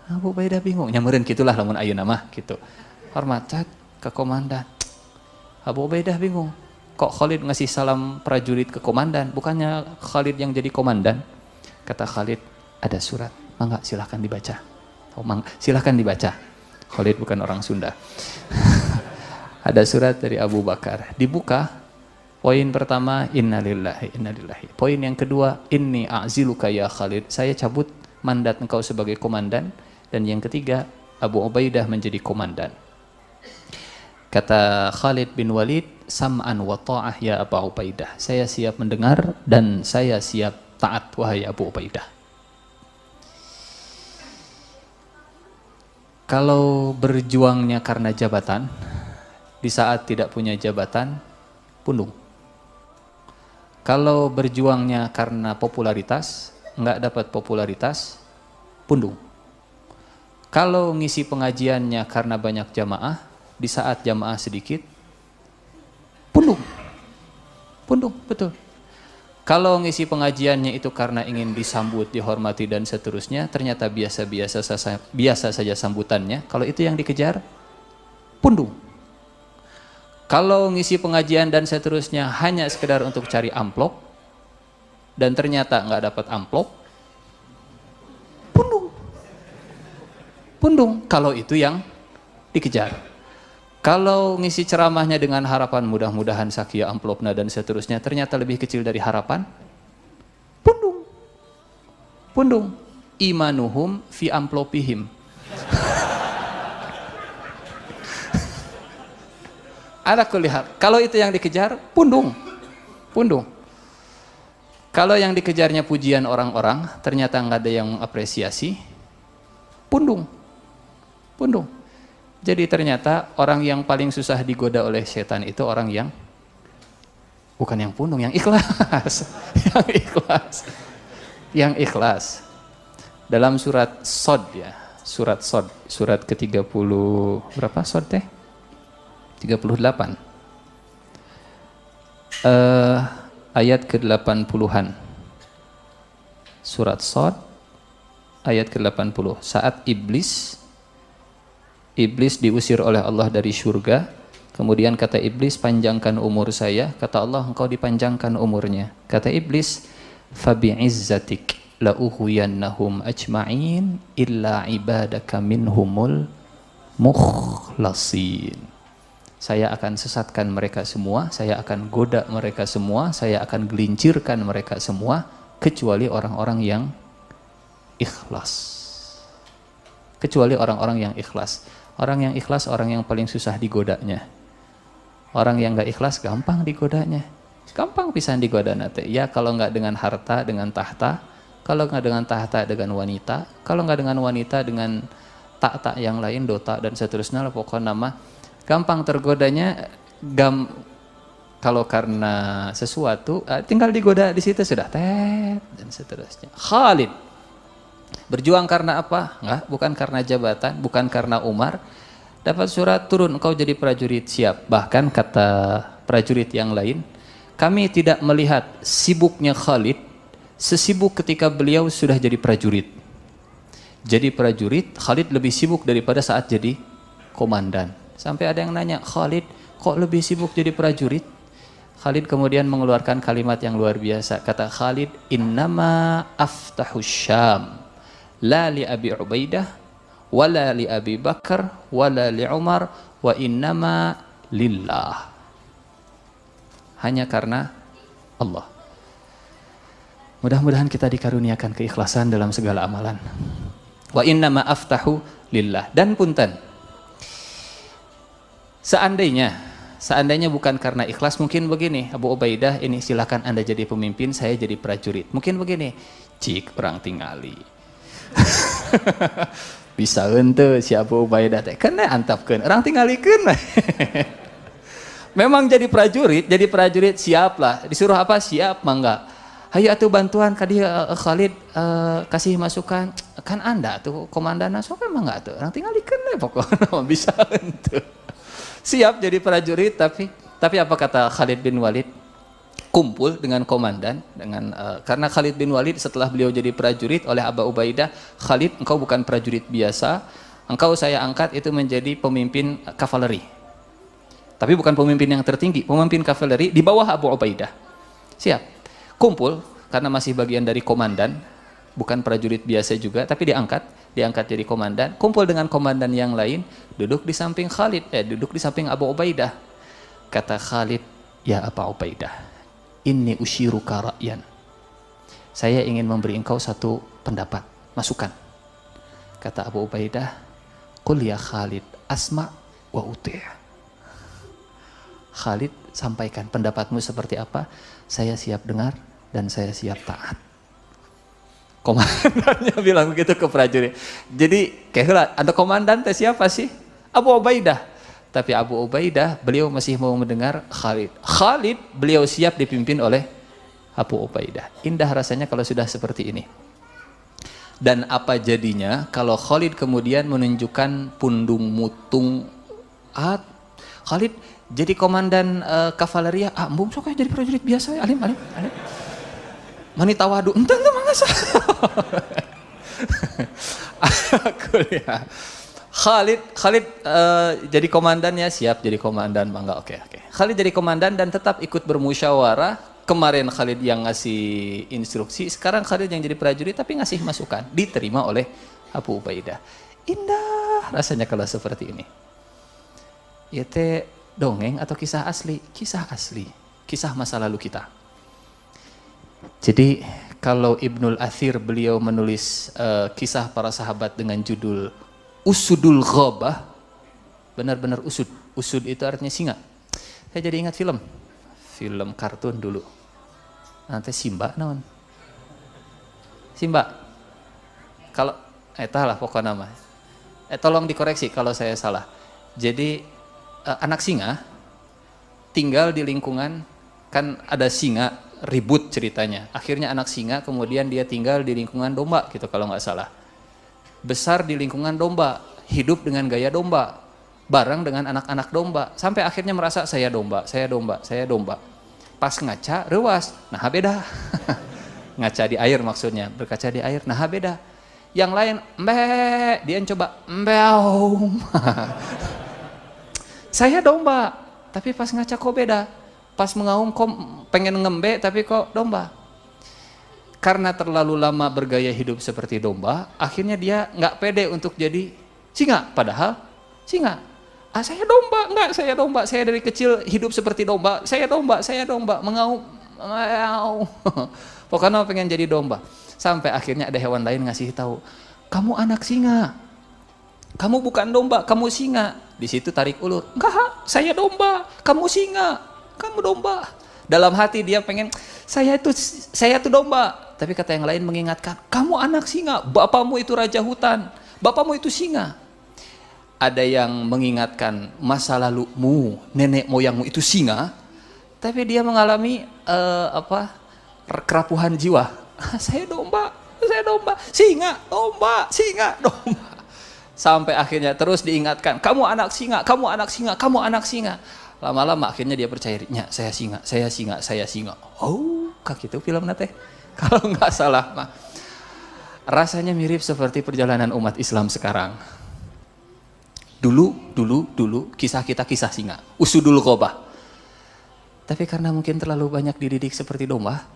Abu Ubaidah bingung. Nyameureun gitulah lamun ayeuna mah gitu. Hormat ke komandan. Abu Ubaidah bingung. Kok Khalid ngasih salam prajurit ke komandan? Bukannya Khalid yang jadi komandan? Kata Khalid, ada surat. Mangga silahkan dibaca. Silahkan dibaca. Khalid bukan orang Sunda. Ada surat dari Abu Bakar. Dibuka, poin pertama, innalillahi. Poin yang kedua, inni a'ziluka ya Khalid. Saya cabut mandat engkau sebagai komandan. Dan yang ketiga, Abu Ubaidah menjadi komandan. Kata Khalid bin Walid, sam'an wa ta'ah ya Abu Ubaidah. Saya siap mendengar dan saya siap taat, wahai Abu Ubaidah. Kalau berjuangnya karena jabatan, di saat tidak punya jabatan, pundung. Kalau berjuangnya karena popularitas, nggak dapat popularitas, pundung. Kalau ngisi pengajiannya karena banyak jamaah, di saat jamaah sedikit, pundung. Pundung, betul. Kalau ngisi pengajiannya itu karena ingin disambut, dihormati dan seterusnya, ternyata biasa saja sambutannya. Kalau itu yang dikejar, pundung. Kalau ngisi pengajian dan seterusnya hanya sekedar untuk cari amplop dan ternyata nggak dapat amplop, pundung. Pundung kalau itu yang dikejar. Kalau ngisi ceramahnya dengan harapan mudah-mudahan sakia amplopna dan seterusnya ternyata lebih kecil dari harapan, pundung. Imanuhum fi amplopihim. Ada kulihat. Kalau itu yang dikejar, pundung. Pundung. Kalau yang dikejarnya pujian orang-orang, ternyata nggak ada yang mengapresiasi, pundung. Pundung. Jadi ternyata orang yang paling susah digoda oleh setan itu orang yang bukan yang pundung, yang ikhlas. Yang ikhlas. Yang ikhlas. Dalam surat Sod ya, surat Sod, surat ke-30 berapa Sod teh? 38. Ayat ke-80-an. Surat Sod ayat ke-80. Saat iblis diusir oleh Allah dari surga, kemudian kata iblis, panjangkan umur saya. Kata Allah, engkau dipanjangkan umurnya. Kata iblis, fabi'izzatik la ughwiyannahum ajma'in illa ibadaka minhumul mukhlasin. Saya akan sesatkan mereka semua, saya akan goda mereka semua, saya akan gelincirkan mereka semua, kecuali orang-orang yang ikhlas. Kecuali orang-orang yang ikhlas. Orang yang ikhlas, orang yang paling susah digodanya. Orang yang gak ikhlas, gampang digodanya. Gampang pisan digoda nate. Ya kalau nggak dengan harta, dengan tahta. Kalau nggak dengan tahta, dengan wanita. Kalau nggak dengan wanita, dengan tak yang lain, dota dan seterusnya. Pokoknya nama gampang tergodanya. Kalau karena sesuatu, tinggal digoda di situ sudah tet dan seterusnya. Khalid berjuang karena apa? Enggak, bukan karena jabatan, bukan karena Umar. Dapat surat turun, engkau jadi prajurit, siap. Bahkan kata prajurit yang lain, kami tidak melihat sibuknya Khalid sesibuk ketika beliau sudah jadi prajurit. Jadi prajurit, Khalid lebih sibuk daripada saat jadi komandan. Sampai ada yang nanya, Khalid kok lebih sibuk jadi prajurit? Khalid kemudian mengeluarkan kalimat yang luar biasa. Kata Khalid, innama aftahus syam la li Abi Ubaidah wala li Abi Bakar wala li Umar wa innama lillah. Hanya karena Allah. Mudah-mudahan kita dikaruniakan keikhlasan dalam segala amalan. Wa innama aftahu lillah. Dan punten, seandainya bukan karena ikhlas, mungkin begini, Abu Ubaidah, ini silakan Anda jadi pemimpin, saya jadi prajurit. Mungkin begini, cik orang tingali. Bisa ente si Abu Ubaidah teh kena antapkeun, orang tingalikeun. Memang jadi prajurit siap lah. Disuruh apa? Siap, mangga. Hayu atuh bantuan ka dieu Khalid kasih masukan. Kan Anda tuh komandanna sok emang enggak tuh. Orang tingalikeun we pokokna bisa ente. Siap jadi prajurit, tapi apa kata Khalid bin Walid? Kumpul dengan komandan, karena Khalid bin Walid setelah beliau jadi prajurit oleh Abu Ubaidah, Khalid, engkau bukan prajurit biasa, engkau saya angkat itu menjadi pemimpin kavaleri. Tapi bukan pemimpin yang tertinggi, pemimpin kavaleri di bawah Abu Ubaidah. Siap. Kumpul, karena masih bagian dari komandan, bukan prajurit biasa juga, tapi diangkat jadi komandan. Kumpul dengan komandan yang lain, duduk di samping duduk di samping Abu Ubaidah. Kata Khalid, ya Abu Ubaidah, inni usyiruka ra'yan. Saya ingin memberi engkau satu pendapat, masukan. Kata Abu Ubaidah, qul ya Khalid asma' wa uti'. Khalid, sampaikan pendapatmu seperti apa, saya siap dengar dan saya siap taat. Komandannya bilang begitu ke prajurit. Jadi kayak ada komandan teh siapa sih? Abu Ubaidah. Tapi Abu Ubaidah beliau masih mau mendengar Khalid. Khalid beliau siap dipimpin oleh Abu Ubaidah. Indah rasanya kalau sudah seperti ini. Dan apa jadinya kalau Khalid kemudian menunjukkan pundung mutung. Khalid jadi komandan kavaleri, embung sok jadi prajurit biasa ya, alim. Mani tawadu, entah mangasa. Kuliah. Khalid jadi komandannya, siap jadi komandan, mangga, oke. Khalid jadi komandan dan tetap ikut bermusyawarah. Kemarin Khalid yang ngasih instruksi, sekarang Khalid yang jadi prajurit tapi ngasih masukan, diterima oleh Abu Ubaidah. Indah rasanya kalau seperti ini. Ya teh dongeng atau kisah asli? Kisah asli, kisah masa lalu kita. Jadi kalau Ibnul Athir beliau menulis kisah para sahabat dengan judul Usudul Ghabah, benar-benar usud. Usud itu artinya singa. Saya jadi ingat film kartun dulu. Nanti Simba naon? Simba. Kalau lah pokoknya nama. Tolong dikoreksi kalau saya salah. Jadi anak singa tinggal di lingkungan, kan ada singa ribut ceritanya. Akhirnya anak singa kemudian dia tinggal di lingkungan domba gitu kalau nggak salah. Besar di lingkungan domba, hidup dengan gaya domba, bareng dengan anak-anak domba, sampai akhirnya merasa saya domba. Pas ngaca rewas, nah beda. Ngaca di air maksudnya, berkaca di air, nah beda. Yang lain mbe, dia coba mbeau. Saya domba, tapi pas ngaca kok beda. Pas mengaum kok pengen ngembe tapi kok domba. Karena terlalu lama bergaya hidup seperti domba, akhirnya dia nggak pede untuk jadi singa, padahal singa. Saya domba, enggak, saya domba, saya dari kecil hidup seperti domba, saya domba, mengaum, pokoknya pengen jadi domba. Sampai akhirnya ada hewan lain ngasih tahu, kamu anak singa, kamu bukan domba, kamu singa. Di situ tarik ulur, enggak, saya domba, kamu singa, kamu domba. Dalam hati dia pengen, saya tuh domba. Tapi kata yang lain mengingatkan, kamu anak singa, bapakmu itu raja hutan, bapakmu itu singa. Ada yang mengingatkan masa lalumu, nenek moyangmu itu singa, tapi dia mengalami kerapuhan jiwa. Saya domba, singa, domba. Sampai akhirnya terus diingatkan, kamu anak singa, kamu anak singa, kamu anak singa. Lama-lama akhirnya dia percaya, saya singa. Oh, kak itu film nate. Kalau nggak salah mah. Rasanya mirip seperti perjalanan umat Islam sekarang. Dulu kisah kita kisah singa, usudul ghabah. Tapi karena mungkin terlalu banyak dididik seperti domba,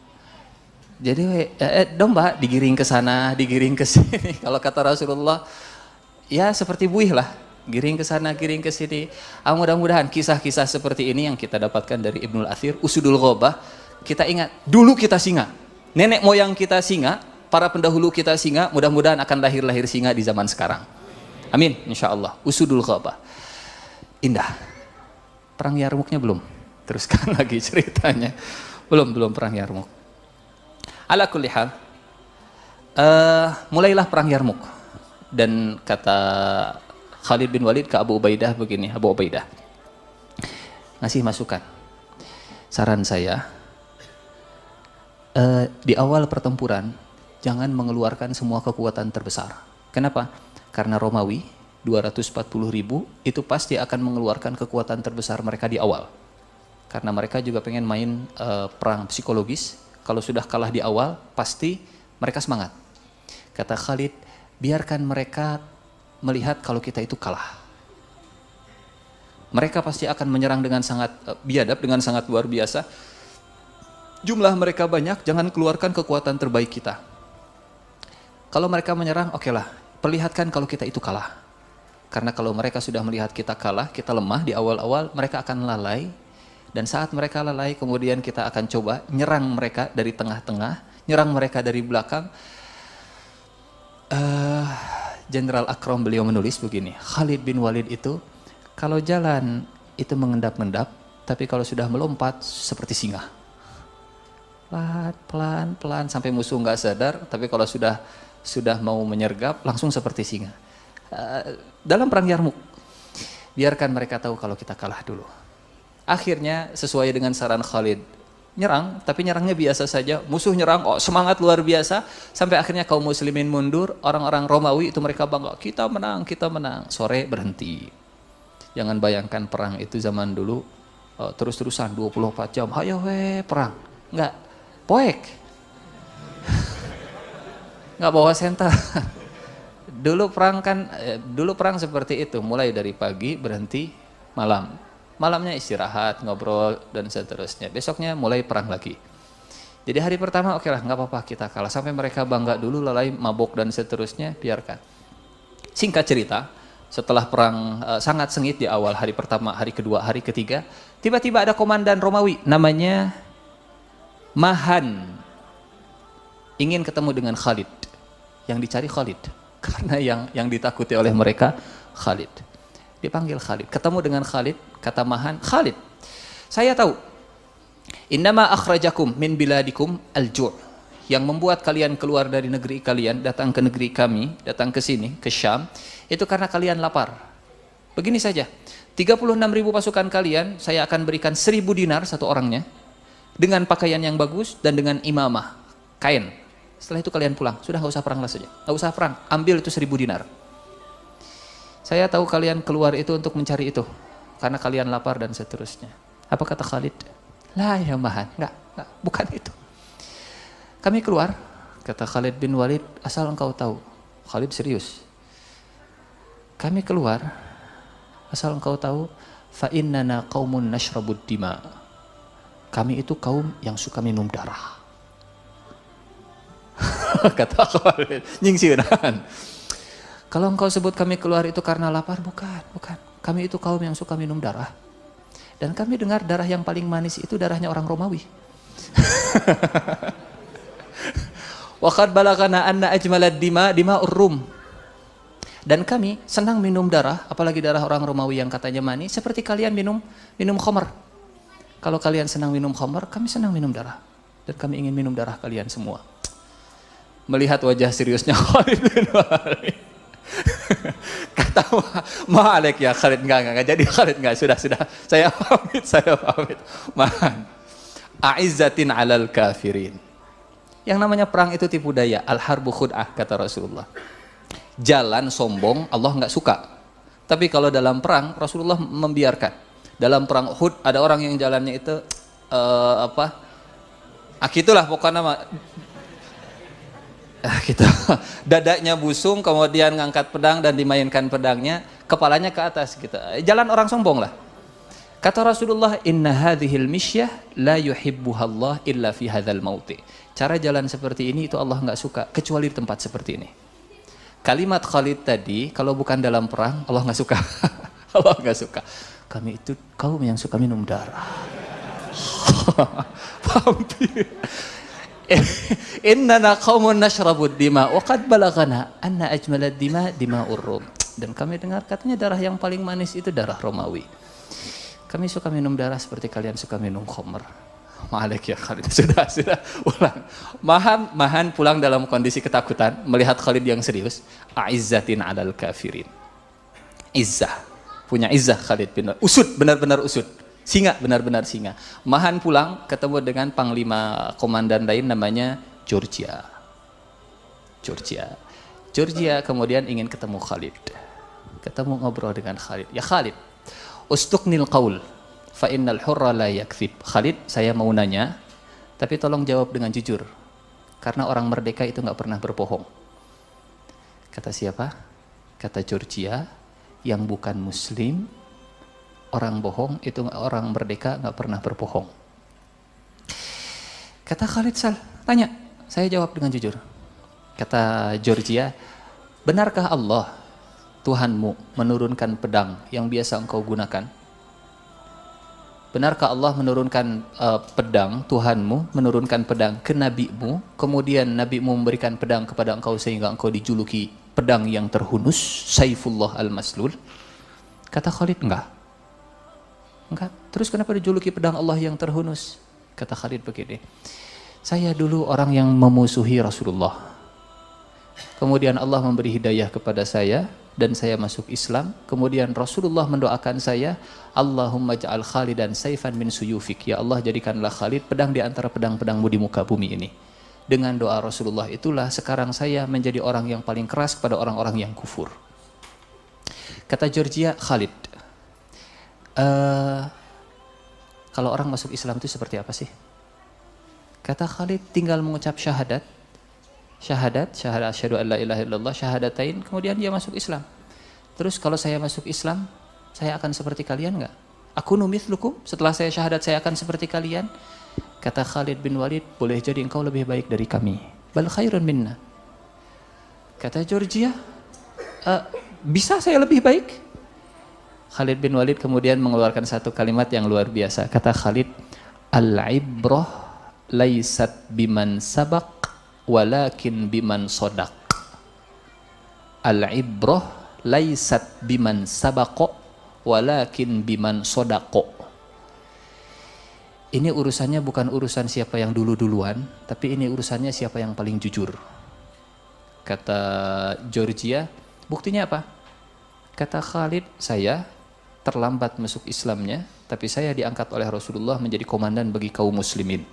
jadi domba digiring ke sana, digiring ke sini. Kalau kata Rasulullah, ya seperti buih lah, giring ke sana, giring ke sini. Mudah-mudahan kisah-kisah seperti ini yang kita dapatkan dari Ibnul Athir, usudul ghabah, kita ingat, dulu kita singa, nenek moyang kita singa, para pendahulu kita singa, mudah-mudahan akan lahir-lahir singa di zaman sekarang. Amin, insya Allah. Usudul ghabah. Indah. Perang Yarmuknya belum. Teruskan lagi ceritanya. Belum perang Yarmuk. Ala kulli hal, mulailah perang Yarmuk. Dan kata Khalid bin Walid ke Abu Ubaidah begini, Abu Ubaidah ngasih masukan. Saran saya, di awal pertempuran jangan mengeluarkan semua kekuatan terbesar. Kenapa? Karena Romawi 240.000 itu pasti akan mengeluarkan kekuatan terbesar mereka di awal. Karena mereka juga pengen main perang psikologis. Kalau sudah kalah di awal, pasti mereka semangat. Kata Khalid, biarkan mereka melihat kalau kita itu kalah. Mereka pasti akan menyerang dengan sangat biadab, dengan sangat luar biasa. Jumlah mereka banyak, jangan keluarkan kekuatan terbaik kita. Kalau mereka menyerang, oke lah. Perlihatkan kalau kita itu kalah. Karena kalau mereka sudah melihat kita kalah, kita lemah di awal-awal, mereka akan lalai. Dan saat mereka lalai, kemudian kita akan coba nyerang mereka dari tengah-tengah, nyerang mereka dari belakang. Jenderal Akram beliau menulis begini, Khalid bin Walid itu, kalau jalan itu mengendap-endap, tapi kalau sudah melompat seperti singa. Pelan-pelan sampai musuh nggak sadar, tapi kalau sudah mau menyergap langsung seperti singa. Dalam perang Yarmuk, biarkan mereka tahu kalau kita kalah dulu. Akhirnya sesuai dengan saran Khalid, nyerang, tapi nyerangnya biasa saja. Musuh nyerang, semangat luar biasa, sampai akhirnya kaum muslimin mundur. Orang-orang Romawi itu mereka bangga, kita menang. Sore berhenti. Jangan bayangkan perang itu zaman dulu terus-terusan 24 jam, hayo perang. Enggak, poek. Nggak bawa senter. Dulu perang seperti itu, mulai dari pagi berhenti malam. Malamnya istirahat, ngobrol dan seterusnya. Besoknya mulai perang lagi. Jadi hari pertama oke lah, nggak apa-apa kita kalah. Sampai mereka bangga dulu, lalai, mabok dan seterusnya, biarkan. Singkat cerita, setelah perang sangat sengit di awal, hari pertama, hari kedua, hari ketiga, tiba-tiba ada komandan Romawi namanya Mahan. ingin ketemu dengan Khalid. Yang dicari Khalid. Karena yang ditakuti oleh mereka Khalid. Dipanggil Khalid. Ketemu dengan Khalid, kata Mahan, Khalid, saya tahu. Innama akhrajakum min biladikum al-ju'. Yang membuat kalian keluar dari negeri kalian, datang ke negeri kami, datang ke sini, ke Syam, itu karena kalian lapar. Begini saja, 36.000 pasukan kalian, saya akan berikan 1.000 dinar satu orangnya, dengan pakaian yang bagus dan dengan imamah, kain. Setelah itu kalian pulang, sudah nggak usah perang lah saja, nggak usah perang, ambil itu 1.000 dinar. Saya tahu kalian keluar itu untuk mencari itu, karena kalian lapar dan seterusnya. Apa kata Khalid? Lah ya Mahan, enggak, bukan itu. Kami keluar, kata Khalid bin Walid, asal engkau tahu. Khalid serius. Kami keluar, asal engkau tahu, fa innana qaumun nashrabud dima. Kami itu kaum yang suka minum darah. Kata Khalid, nyingsiunan. Kalau engkau sebut kami keluar itu karena lapar, bukan. Kami itu kaum yang suka minum darah. Dan kami dengar darah yang paling manis itu darahnya orang Romawi. Wa qad balagana anna ajmalad dima'ur rum. Dan kami senang minum darah, apalagi darah orang Romawi yang katanya manis, seperti kalian minum khamar. Kalau kalian senang minum khamar, kami senang minum darah. Dan kami ingin minum darah kalian semua. Melihat wajah seriusnya Khalid bin Walid, kata Ma'alek ya Khalid, enggak jadi Khalid, enggak, sudah saya pamit. Man a'izzatin 'alal kafirin. Yang namanya perang itu tipu daya, al-harbu khud'ah, kata Rasulullah. Jalan sombong Allah enggak suka. Tapi kalau dalam perang Rasulullah membiarkan. Dalam perang Uhud ada orang yang jalannya itu gitulah pokoknya gitu. Dadanya busung, kemudian ngangkat pedang dan dimainkan pedangnya, kepalanya ke atas gitu. Jalan orang sombong lah. Kata Rasulullah, inna hadhil misyah la yuhibbuhallah illa fi hadzal mauti. Cara jalan seperti ini itu Allah nggak suka kecuali di tempat seperti ini. Kalimat Khalid tadi, kalau bukan dalam perang Allah nggak suka. Allah nggak suka. Kami itu kaum yang suka minum darah. Vampir. Innana qaumun nashrabud dima wa qad balagana anna ajmalad dima'ur rum. Dan kami dengar katanya darah yang paling manis itu darah Romawi. Kami suka minum darah seperti kalian suka minum khamr. Ma'alek ya Khalid. Sudah ulang. Mahan pulang dalam kondisi ketakutan melihat Khalid yang serius. A'izzatin 'alal kafirin. Izzah. Punya izzah Khalid bin Walid. Usud, benar-benar usud. Singa, benar-benar singa. Mahan pulang ketemu dengan panglima komandan lain namanya Georgia kemudian ingin ketemu Khalid. Ketemu ngobrol dengan Khalid. Ya Khalid, ustuqnil qaul fa innal hurra la yakdzib. Khalid, saya mau nanya, tapi tolong jawab dengan jujur. Karena orang merdeka itu nggak pernah berbohong. Kata siapa? Kata Georgia, yang bukan muslim, orang bohong itu orang merdeka nggak pernah berbohong. Kata Khalid, tanya, saya jawab dengan jujur. Kata Georgia, benarkah Allah Tuhanmu menurunkan pedang yang biasa engkau gunakan? Benarkah Allah menurunkan pedang, Tuhanmu menurunkan pedang ke nabimu, kemudian nabimu memberikan pedang kepada engkau sehingga engkau dijuluki pedang yang terhunus, Saifullah al-Maslul? Kata Khalid, enggak. Terus kenapa dijuluki pedang Allah yang terhunus? Kata Khalid begini, saya dulu orang yang memusuhi Rasulullah. Kemudian Allah memberi hidayah kepada saya dan saya masuk Islam. Kemudian Rasulullah mendoakan saya, Allahumma ja'al Khalidan saifan min suyufik. Ya Allah, jadikanlah Khalid pedang di antara pedang-pedangmu di muka bumi ini. Dengan doa Rasulullah itulah sekarang saya menjadi orang yang paling keras kepada orang-orang yang kufur. Kata Georgia, Khalid, kalau orang masuk Islam itu seperti apa sih? Kata Khalid, tinggal mengucap syahadat asyhadu an la ilaha illallah, syahadatain, kemudian dia masuk Islam. Terus kalau saya masuk Islam, saya akan seperti kalian enggak? Aku numithlukum, setelah saya syahadat saya akan seperti kalian? Kata Khalid bin Walid, boleh jadi engkau lebih baik dari kami. Bal khairun minna. Kata Georgia, bisa saya lebih baik? Khalid bin Walid kemudian mengeluarkan satu kalimat yang luar biasa. Kata Khalid, al-ibrah laisat biman sabaq walakin biman sodak. Al-ibrah laisat biman sabaqo walakin biman sodako. Ini urusannya bukan urusan siapa yang dulu-duluan, tapi ini urusannya siapa yang paling jujur. Kata Georgia, buktinya apa? Kata Khalid, saya terlambat masuk Islamnya, tapi saya diangkat oleh Rasulullah menjadi komandan bagi kaum muslimin.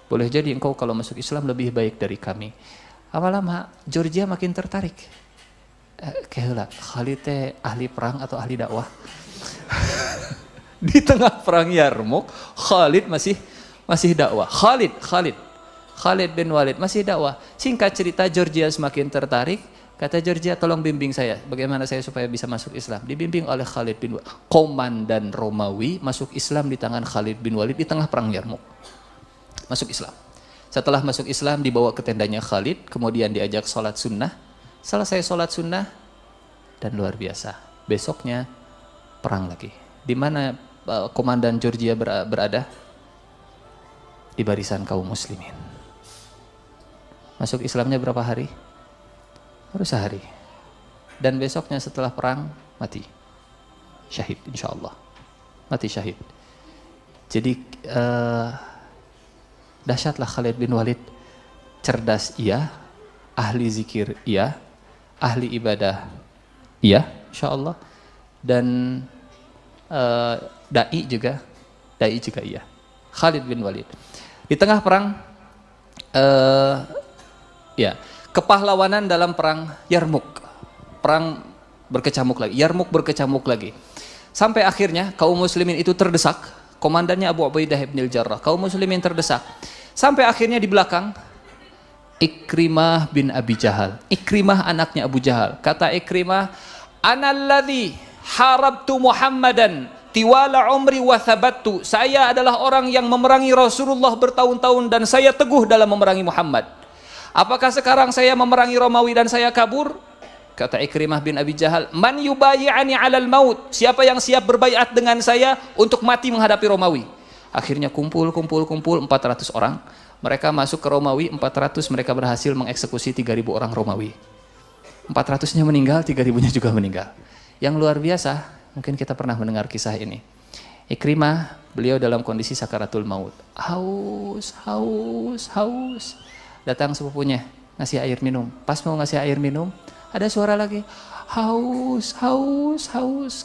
Boleh jadi engkau kalau masuk Islam lebih baik dari kami. Lama-lama Georgia makin tertarik. Kayaknya Khalid teh ahli perang atau ahli dakwah? Di tengah perang Yarmouk, Khalid masih dakwah. Khalid bin Walid masih dakwah. Singkat cerita, Georgia semakin tertarik. Kata Georgia, tolong bimbing saya, bagaimana saya supaya bisa masuk Islam. Dibimbing oleh Khalid bin Walid, komandan Romawi, masuk Islam di tangan Khalid bin Walid di tengah perang Yarmouk. Masuk Islam. Setelah masuk Islam, dibawa ke tendanya Khalid, kemudian diajak sholat sunnah. Selesai sholat sunnah, dan luar biasa. Besoknya perang lagi. Di mana komandan Georgia berada? Di barisan kaum muslimin. Masuk Islamnya berapa hari? Baru sehari. Dan besoknya setelah perang mati. Syahid insyaallah. Mati syahid. Jadi dahsyatlah Khalid bin Walid. Cerdas iya, ahli zikir iya, ahli ibadah iya insyaallah, dan dai juga iya. Khalid bin Walid di tengah perang kepahlawanan dalam perang Yarmouk, perang berkecamuk lagi, Yarmouk berkecamuk lagi, sampai akhirnya kaum muslimin itu terdesak. Komandannya Abu Ubaidah bin Al-Jarrah. Kaum muslimin terdesak sampai akhirnya di belakang Ikrimah bin Abi Jahal. Ikrimah anaknya Abu Jahal. Kata Ikrimah, analladzi harabtu Muhammadan tiwala umri wa thabattu. Saya adalah orang yang memerangi Rasulullah bertahun-tahun dan saya teguh dalam memerangi Muhammad. Apakah sekarang saya memerangi Romawi dan saya kabur? Kata Ikrimah bin Abi Jahal, man yubayi'ani 'alal maut. Siapa yang siap berbaiat dengan saya untuk mati menghadapi Romawi? Akhirnya kumpul 400 orang. Mereka masuk ke Romawi, 400 mereka berhasil mengeksekusi 3.000 orang Romawi. 400-nya meninggal, 3.000-nya juga meninggal. Yang luar biasa, mungkin kita pernah mendengar kisah ini. Ikrimah, beliau dalam kondisi sakaratul maut. Haus. Datang sepupunya, ngasih air minum. Pas mau ngasih air minum, ada suara lagi. Haus.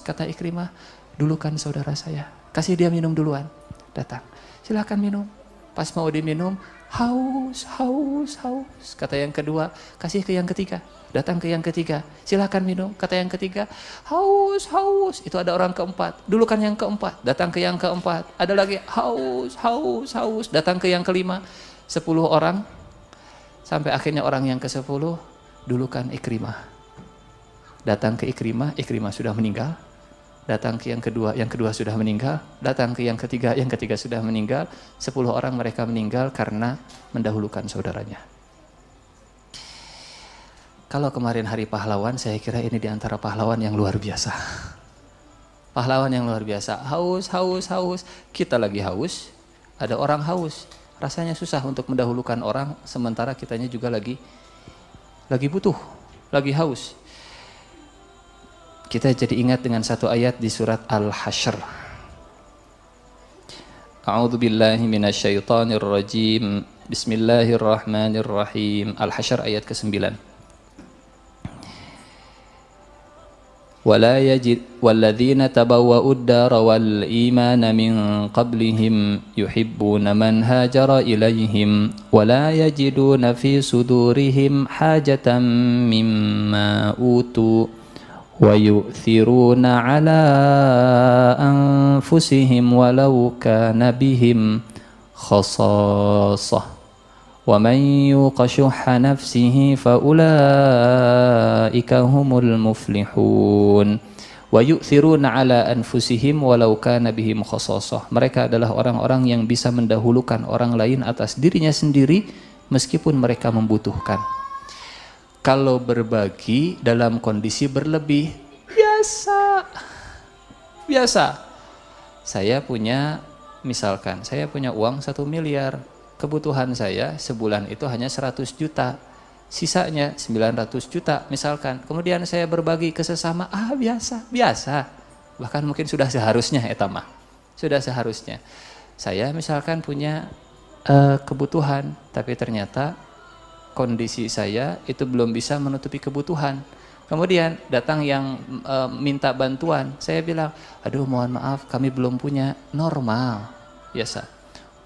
Kata Ikrimah, dulukan saudara saya. Kasih dia minum duluan. Datang, silakan minum. Pas mau diminum, haus. Kata yang kedua, kasih ke yang ketiga. Datang ke yang ketiga, silakan minum. Kata yang ketiga, haus. Itu ada orang keempat. Dulukan yang keempat. Datang ke yang keempat. Ada lagi, haus. Datang ke yang kelima. 10 orang. Sampai akhirnya orang yang ke-10, dulukan Ikrimah. Datang ke Ikrimah sudah meninggal. Datang ke yang kedua sudah meninggal. Datang ke yang ketiga sudah meninggal. 10 orang mereka meninggal karena mendahulukan saudaranya. Kalau kemarin hari pahlawan, saya kira ini diantara pahlawan yang luar biasa. Pahlawan yang luar biasa. Haus. Kita lagi haus, ada orang haus. Rasanya susah untuk mendahulukan orang, sementara kitanya juga lagi butuh, lagi haus. Kita jadi ingat dengan satu ayat di surat Al-Hasyr. A'udzu billahi minasyaitonir rajim. Bismillahirrahmanirrahim. Al-Hasyr ayat ke-9. Walladzina tabawwa'ud dara wal imana min qablihim yuhibbuna man hajara ilaihim wa la yajiduna fi sudurihim hajatan mimma utu wa yu'thiruna ala anfusihim walau kana bihim khasasah wa man yuqa syuhha nafsihi fa ulaika humul muflihun wa yu'thiruna ala anfusihim walau kana bihim khasasah. Mereka adalah orang-orang yang bisa mendahulukan orang lain atas dirinya sendiri meskipun mereka membutuhkan. Kalau berbagi dalam kondisi berlebih, biasa. Saya punya, misalkan, saya punya uang 1 miliar. kebutuhan saya sebulan itu hanya 100 juta, sisanya 900 juta misalkan. Kemudian saya berbagi ke sesama, biasa. Bahkan mungkin sudah seharusnya etamah. Sudah seharusnya. Saya misalkan punya kebutuhan, tapi ternyata kondisi saya itu belum bisa menutupi kebutuhan. Kemudian datang yang minta bantuan, saya bilang, aduh mohon maaf kami belum punya. Normal, biasa.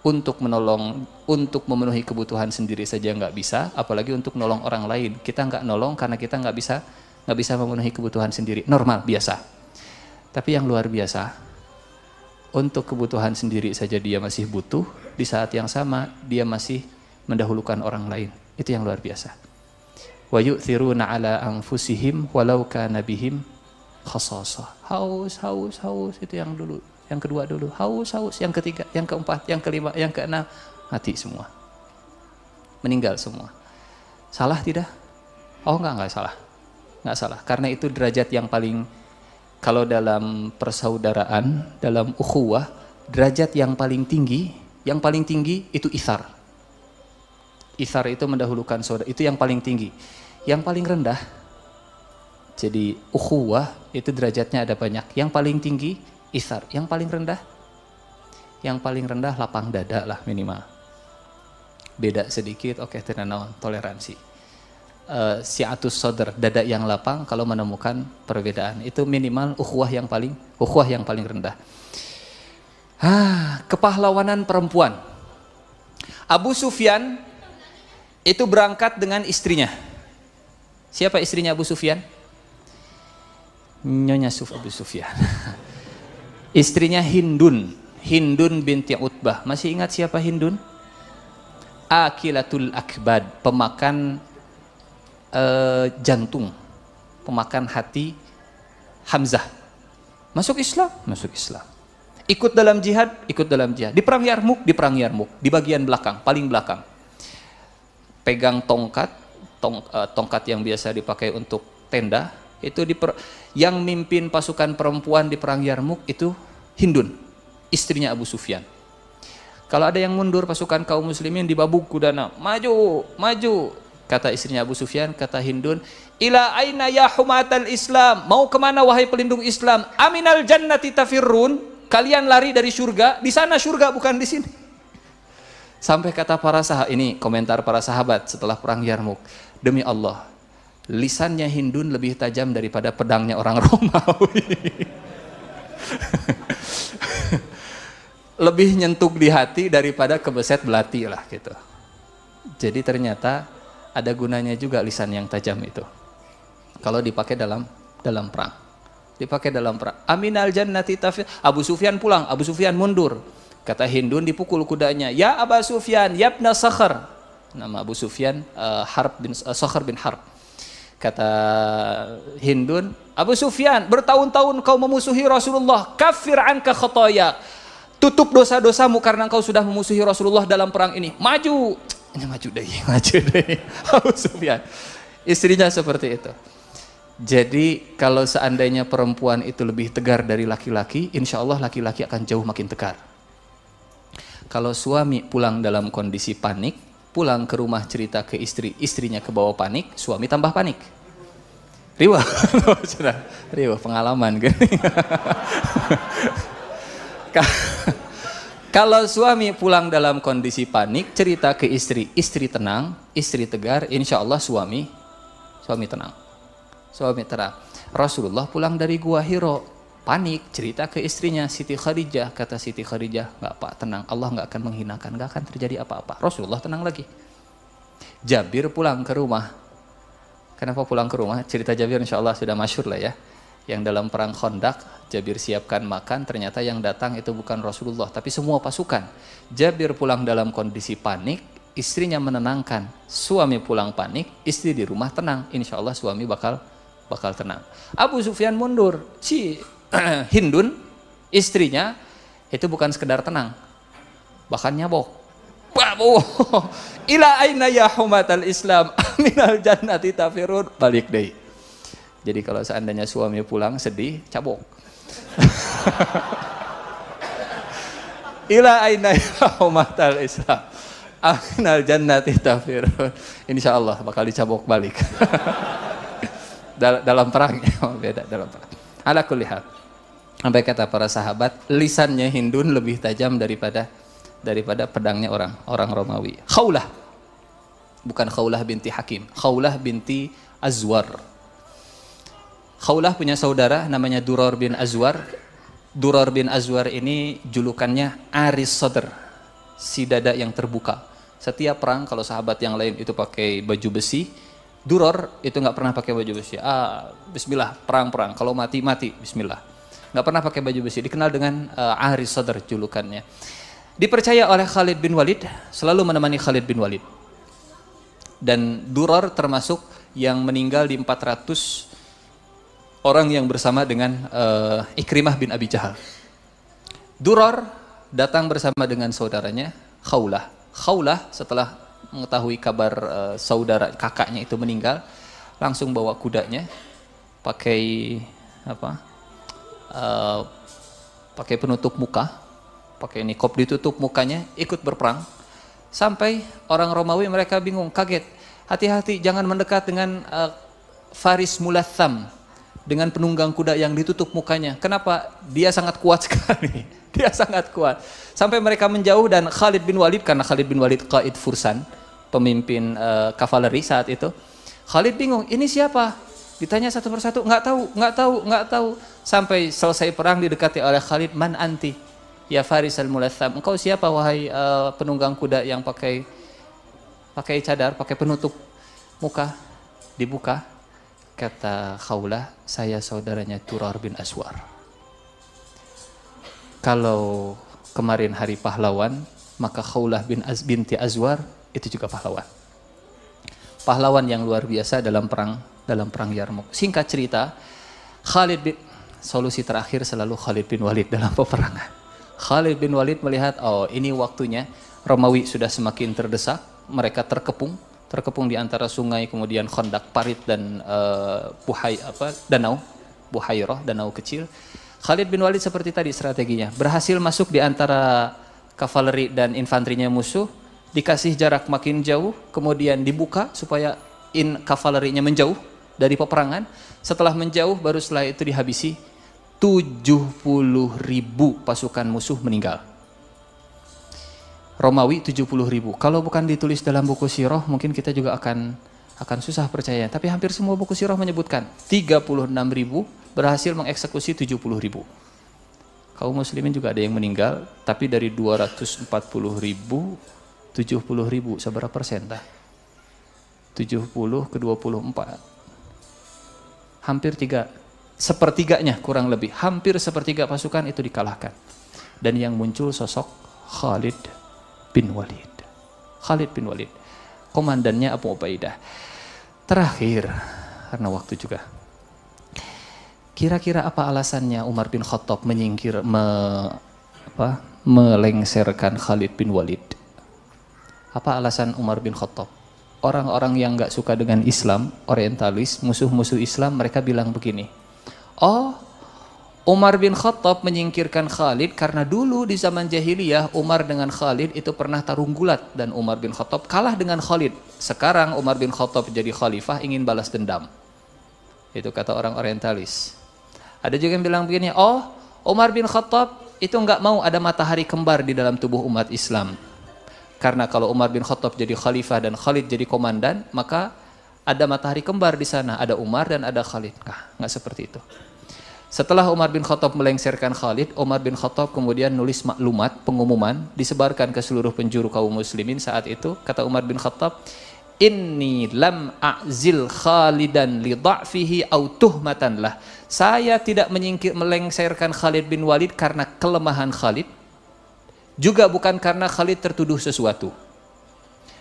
Untuk menolong, untuk memenuhi kebutuhan sendiri saja nggak bisa, apalagi untuk nolong orang lain. Kita nggak nolong karena kita nggak bisa memenuhi kebutuhan sendiri. Normal, biasa. Tapi yang luar biasa, untuk kebutuhan sendiri saja dia masih butuh, di saat yang sama dia masih mendahulukan orang lain. Itu yang luar biasa. Wa yu'thiruna ala anfusihim walau kana bihim khasasah. Haus itu yang dulu, yang kedua dulu, haus, yang ketiga, yang keempat, yang kelima, yang keenam, mati semua. Meninggal semua. Salah tidak? Oh enggak salah. Enggak salah, karena itu derajat yang paling, kalau dalam persaudaraan, dalam ukhuwah, derajat yang paling tinggi itu itsar. Itsar itu mendahulukan saudara, itu yang paling tinggi. Yang paling rendah, jadi ukhuwah itu derajatnya ada banyak. Yang paling tinggi itsar, yang paling rendah lapang dada lah minimal. Beda sedikit, oke, tenang, toleransi. Si'atus sodr, dada yang lapang kalau menemukan perbedaan, itu minimal ukhuwah yang paling rendah. Kepahlawanan perempuan. Abu Sufyan itu berangkat dengan istrinya. Siapa istrinya Abu Sufyan? Nyonya Abu Sufyan. Istrinya Hindun binti Utbah. Masih ingat siapa Hindun? Akilatul akbad, pemakan jantung, pemakan hati Hamzah. Masuk Islam. Ikut dalam jihad. Di perang Yarmuk, di bagian belakang, paling belakang. Pegang tongkat yang biasa dipakai untuk tenda, itu yang mimpin pasukan perempuan di perang Yarmuk itu Hindun, istrinya Abu Sufyan. Kalau ada yang mundur pasukan kaum muslimin dibabuk kudana, maju. Kata istrinya Abu Sufyan, kata Hindun, ila aina ya humatal Islam, mau kemana wahai pelindung Islam? Aminal jannati tafirrun, kalian lari dari surga, di sana surga bukan di sini. Sampai kata para sahabat, ini komentar para sahabat setelah perang Yarmuk, demi Allah, lisannya Hindun lebih tajam daripada pedangnya orang Romawi. Lebih nyentuk di hati daripada kebeset belati lah gitu. Jadi ternyata ada gunanya juga lisan yang tajam itu. Kalau dipakai dalam perang. Aminal jannati tafir. Abu Sufyan pulang, Abu Sufyan mundur. Kata Hindun, dipukul kudanya, ya Aba Sufyan, yabna Sakhar. Nama Abu Sufyan Sakhar bin Harb. Kata Hindun, Abu Sufyan, bertahun-tahun kau memusuhi Rasulullah, kafir anka khotoya. Tutup dosa-dosamu karena kau sudah memusuhi Rasulullah dalam perang ini. Maju deh. Abu Sufyan. Istrinya seperti itu. Jadi kalau seandainya perempuan itu lebih tegar dari laki-laki, insya Allah laki-laki akan jauh makin tegar. Kalau suami pulang dalam kondisi panik, pulang ke rumah cerita ke istri, istrinya ke bawah panik, suami tambah panik. Riwah pengalaman kan. Kalau suami pulang dalam kondisi panik, cerita ke istri, istri tenang, istri tegar, insya Allah suami tenang. Rasulullah pulang dari Gua Hiro, panik, cerita ke istrinya Siti Khadijah. Kata Siti Khadijah, enggak Pak, tenang, Allah enggak akan menghinakan, enggak akan terjadi apa-apa. Rasulullah tenang lagi. Jabir pulang ke rumah. Kenapa pulang ke rumah? Cerita Jabir insya Allah sudah masyhur lah ya. Yang dalam perang Khandaq, Jabir siapkan makan, ternyata yang datang itu bukan Rasulullah, tapi semua pasukan. Jabir pulang dalam kondisi panik, istrinya menenangkan. Suami pulang panik, istri di rumah tenang. Insya Allah suami bakal tenang. Abu Sufyan mundur. Hindun, istrinya itu bukan sekedar tenang, bahkan nyabok. Ila aina ya humatal Islam, minal jannati tafirun. Balik deh. Jadi kalau seandainya suami pulang sedih, cabok. Ila aina ya humatal Islam, Akinal jannati tafir. Insya Allah bakal dicabok balik. Dalam perang, beda dalam perang. Ala kulli hal. Sampai kata para sahabat, lisannya Hindun lebih tajam daripada pedangnya orang Romawi. Khawlah, bukan Khawlah binti Hakim, Khawlah binti Azwar. Khawlah punya saudara namanya Durar bin Azwar. Durar bin Azwar ini julukannya Aris Sadr, si dada yang terbuka. Setiap perang kalau sahabat yang lain itu pakai baju besi, Durar itu nggak pernah pakai baju besi. Bismillah, perang. Kalau mati, Bismillah. Nggak pernah pakai baju besi. Dikenal dengan Aris Sadr julukannya. Dipercaya oleh Khalid bin Walid, selalu menemani Khalid bin Walid. Dan Durar termasuk yang meninggal di 400 orang yang bersama dengan Ikrimah bin Abi Jahal. Durar datang bersama dengan saudaranya Khawlah. Khawlah setelah mengetahui kabar saudara kakaknya itu meninggal, langsung bawa kudanya, pakai pakai penutup muka, pakai niqab ditutup mukanya, ikut berperang. Sampai orang Romawi mereka bingung, kaget. Hati-hati, jangan mendekat dengan Faris Mulatham, dengan penunggang kuda yang ditutup mukanya. Kenapa? Dia sangat kuat sekali. Dia sangat kuat. Sampai mereka menjauh dan Khalid bin Walid, karena Khalid bin Walid qaid fursan, pemimpin kavaleri saat itu. Khalid bingung, ini siapa? Ditanya satu persatu, nggak tahu. Sampai selesai perang didekati oleh Khalid, man anti? Ya Faris al-Mulatham, engkau siapa wahai penunggang kuda yang pakai cadar, pakai penutup muka? Dibuka, kata Khawlah, saya saudaranya Durar bin Azwar. Kalau kemarin hari pahlawan, maka Khawlah binti Azwar itu juga pahlawan. Pahlawan yang luar biasa dalam perang Yarmuk. Singkat cerita, solusi terakhir selalu Khalid bin Walid dalam peperangan. Khalid bin Walid melihat, oh ini waktunya, Romawi sudah semakin terdesak, mereka terkepung di antara sungai, kemudian Khandak, Parit dan danau, Buhairah, danau kecil. Khalid bin Walid seperti tadi strateginya, berhasil masuk di antara kavaleri dan infanterinya musuh, dikasih jarak makin jauh, kemudian dibuka supaya kavalerinya menjauh dari peperangan. Setelah menjauh, baru setelah itu dihabisi. 70.000 pasukan musuh meninggal. Romawi 70.000. Kalau bukan ditulis dalam buku sirah, mungkin kita juga akan susah percaya. Tapi hampir semua buku sirah menyebutkan 36.000 berhasil mengeksekusi 70.000. Kaum muslimin juga ada yang meninggal, tapi dari 240.000, 70.000, seberapa persen dah? 70 ke 24. Hampir sepertiganya kurang lebih, hampir sepertiga pasukan itu dikalahkan. Dan yang muncul sosok Khalid bin Walid. Khalid bin Walid, komandannya Abu Ubaidah. Terakhir, karena waktu juga. Kira-kira apa alasannya Umar bin Khattab melengsarkan Khalid bin Walid? Apa alasan Umar bin Khattab? Orang-orang yang nggak suka dengan Islam, orientalis, musuh-musuh Islam, mereka bilang begini. Oh, Umar bin Khattab menyingkirkan Khalid karena dulu di zaman jahiliyah Umar dengan Khalid itu pernah tarung gulat dan Umar bin Khattab kalah dengan Khalid. Sekarang Umar bin Khattab jadi khalifah, ingin balas dendam. Itu kata orang orientalis. Ada juga yang bilang begini, oh Umar bin Khattab itu nggak mau ada matahari kembar di dalam tubuh umat Islam. Karena kalau Umar bin Khattab jadi khalifah dan Khalid jadi komandan, maka ada matahari kembar di sana, ada Umar dan ada Khalid. Nggak seperti itu. Setelah Umar bin Khattab melengsarkan Khalid, Umar bin Khattab kemudian nulis maklumat, pengumuman, disebarkan ke seluruh penjuru kaum muslimin saat itu. Kata Umar bin Khattab, Inni lam a'zil Khalidan li dha'fihi au tuhmatan lah. Saya tidak melengsarkan Khalid bin Walid karena kelemahan Khalid, juga bukan karena Khalid tertuduh sesuatu.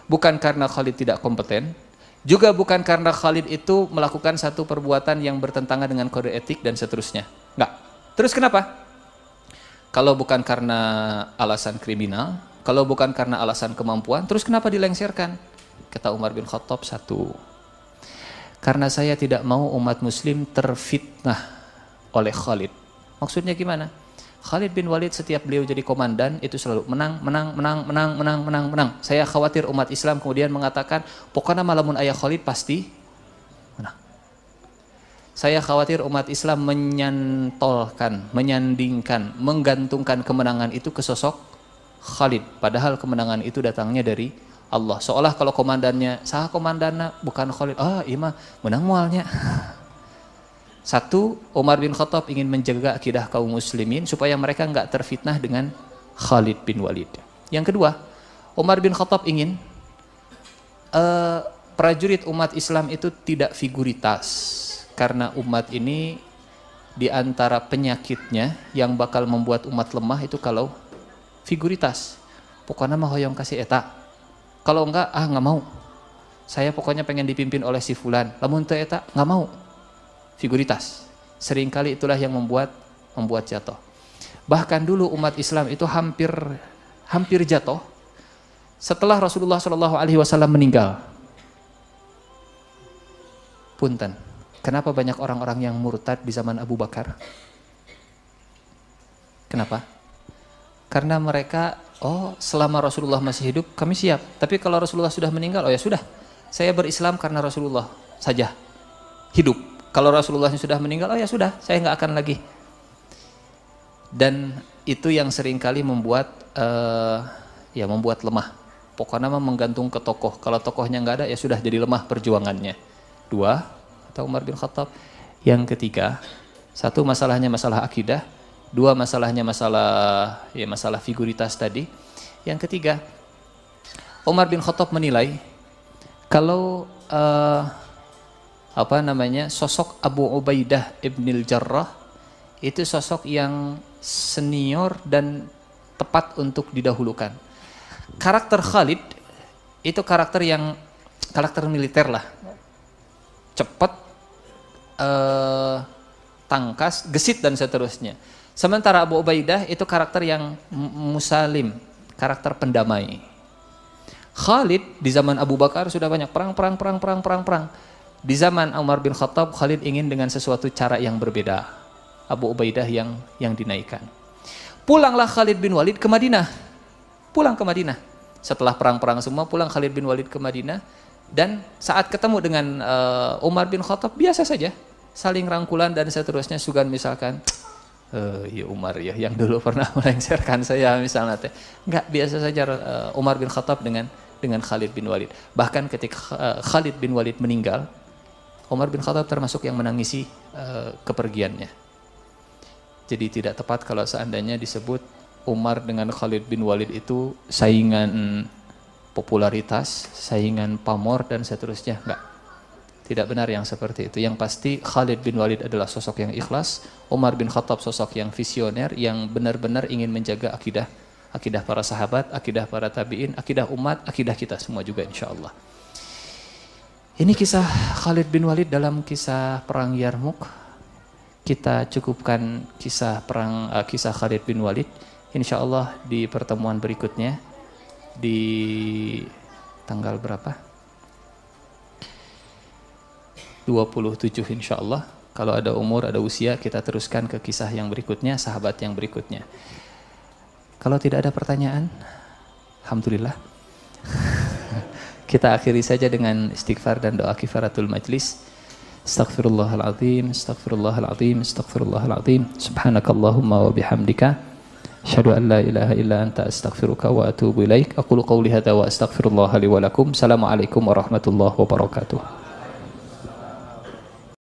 Bukan karena Khalid tidak kompeten, juga bukan karena Khalid itu melakukan satu perbuatan yang bertentangan dengan kode etik dan seterusnya. Enggak. Terus kenapa? Kalau bukan karena alasan kriminal, kalau bukan karena alasan kemampuan, terus kenapa dilengsarkan? Kata Umar bin Khattab, satu, karena saya tidak mau umat muslim terfitnah oleh Khalid. Maksudnya gimana? Khalid bin Walid setiap beliau jadi komandan itu selalu menang, menang, menang, menang, menang, menang, menang. Saya khawatir umat Islam kemudian mengatakan, pokoknya malamun ayah Khalid pasti menang. Saya khawatir umat Islam menyantolkan, menyandingkan, menggantungkan kemenangan itu ke sosok Khalid. Padahal kemenangan itu datangnya dari Allah. Seolah kalau komandannya, sah komandannya bukan Khalid. Ah, iya mah menang mualnya. Satu, Umar bin Khattab ingin menjaga akidah kaum muslimin supaya mereka nggak terfitnah dengan Khalid bin Walid. Yang kedua, Umar bin Khattab ingin prajurit umat Islam itu tidak figuritas, karena umat ini di antara penyakitnya yang bakal membuat umat lemah itu kalau figuritas. Pokoknya mah hoyong kasih eta. Kalau enggak, nggak mau. Saya pokoknya pengen dipimpin oleh si fulan. Lamun teu eta nggak mau. Figuritas. Seringkali itulah yang membuat jatuh. Bahkan dulu umat Islam itu hampir jatuh setelah Rasulullah SAW meninggal. Punten. Kenapa banyak orang-orang yang murtad di zaman Abu Bakar? Kenapa? Karena mereka, selama Rasulullah masih hidup kami siap. Tapi kalau Rasulullah sudah meninggal, ya sudah. Saya berislam karena Rasulullah saja hidup. Kalau Rasulullah sudah meninggal, ya sudah, saya nggak akan lagi. Dan itu yang seringkali membuat lemah. Pokoknya menggantung ke tokoh. Kalau tokohnya nggak ada, ya sudah jadi lemah perjuangannya. Dua, atau Umar bin Khattab. Yang ketiga, satu masalahnya masalah akidah. Dua masalahnya masalah figuritas tadi. Yang ketiga, Umar bin Khattab menilai kalau sosok Abu Ubaidah ibnil Jarrah itu sosok yang senior dan tepat untuk didahulukan. Karakter Khalid itu karakter militer lah, cepat, tangkas, gesit dan seterusnya. Sementara Abu Ubaidah itu karakter yang musalim, karakter pendamai. Khalid di zaman Abu Bakar sudah banyak perang. Di zaman Umar bin Khattab, Khalid ingin dengan sesuatu cara yang berbeda. Abu Ubaidah yang dinaikkan. Pulanglah Khalid bin Walid ke Madinah. Pulang ke Madinah. Setelah perang-perang semua, pulang Khalid bin Walid ke Madinah. Dan saat ketemu dengan Umar bin Khattab, biasa saja. Saling rangkulan dan seterusnya. Sugan misalkan, ya Umar ya, yang dulu pernah melengsarkan saya misalnya. Enggak, biasa saja Umar bin Khattab dengan Khalid bin Walid. Bahkan ketika Khalid bin Walid meninggal, Umar bin Khattab termasuk yang menangisi kepergiannya. Jadi tidak tepat kalau seandainya disebut Umar dengan Khalid bin Walid itu saingan popularitas, saingan pamor dan seterusnya. Enggak. Tidak benar yang seperti itu. Yang pasti Khalid bin Walid adalah sosok yang ikhlas, Umar bin Khattab sosok yang visioner yang benar-benar ingin menjaga akidah para sahabat, akidah para tabi'in, akidah umat, akidah kita semua juga insyaallah. Ini kisah Khalid bin Walid dalam kisah perang Yarmuk. Kita cukupkan kisah Khalid bin Walid. Insyaallah di pertemuan berikutnya di tanggal berapa? 27 insyaallah. Kalau ada umur, ada usia, kita teruskan ke kisah yang berikutnya, sahabat yang berikutnya. Kalau tidak ada pertanyaan, alhamdulillah. Kita akhiri saja dengan istighfar dan doa kifaratul majlis. Astaghfirullahaladzim, astaghfirullahaladzim, astaghfirullahaladzim. Subhanakallahumma wa bihamdika asyhadu an la ilaha illa anta astaghfiruka wa atubu ilaik. Aqulu qawli hadza wa astaghfirullah li wa lakum. Assalamualaikum warahmatullahi wabarakatuh.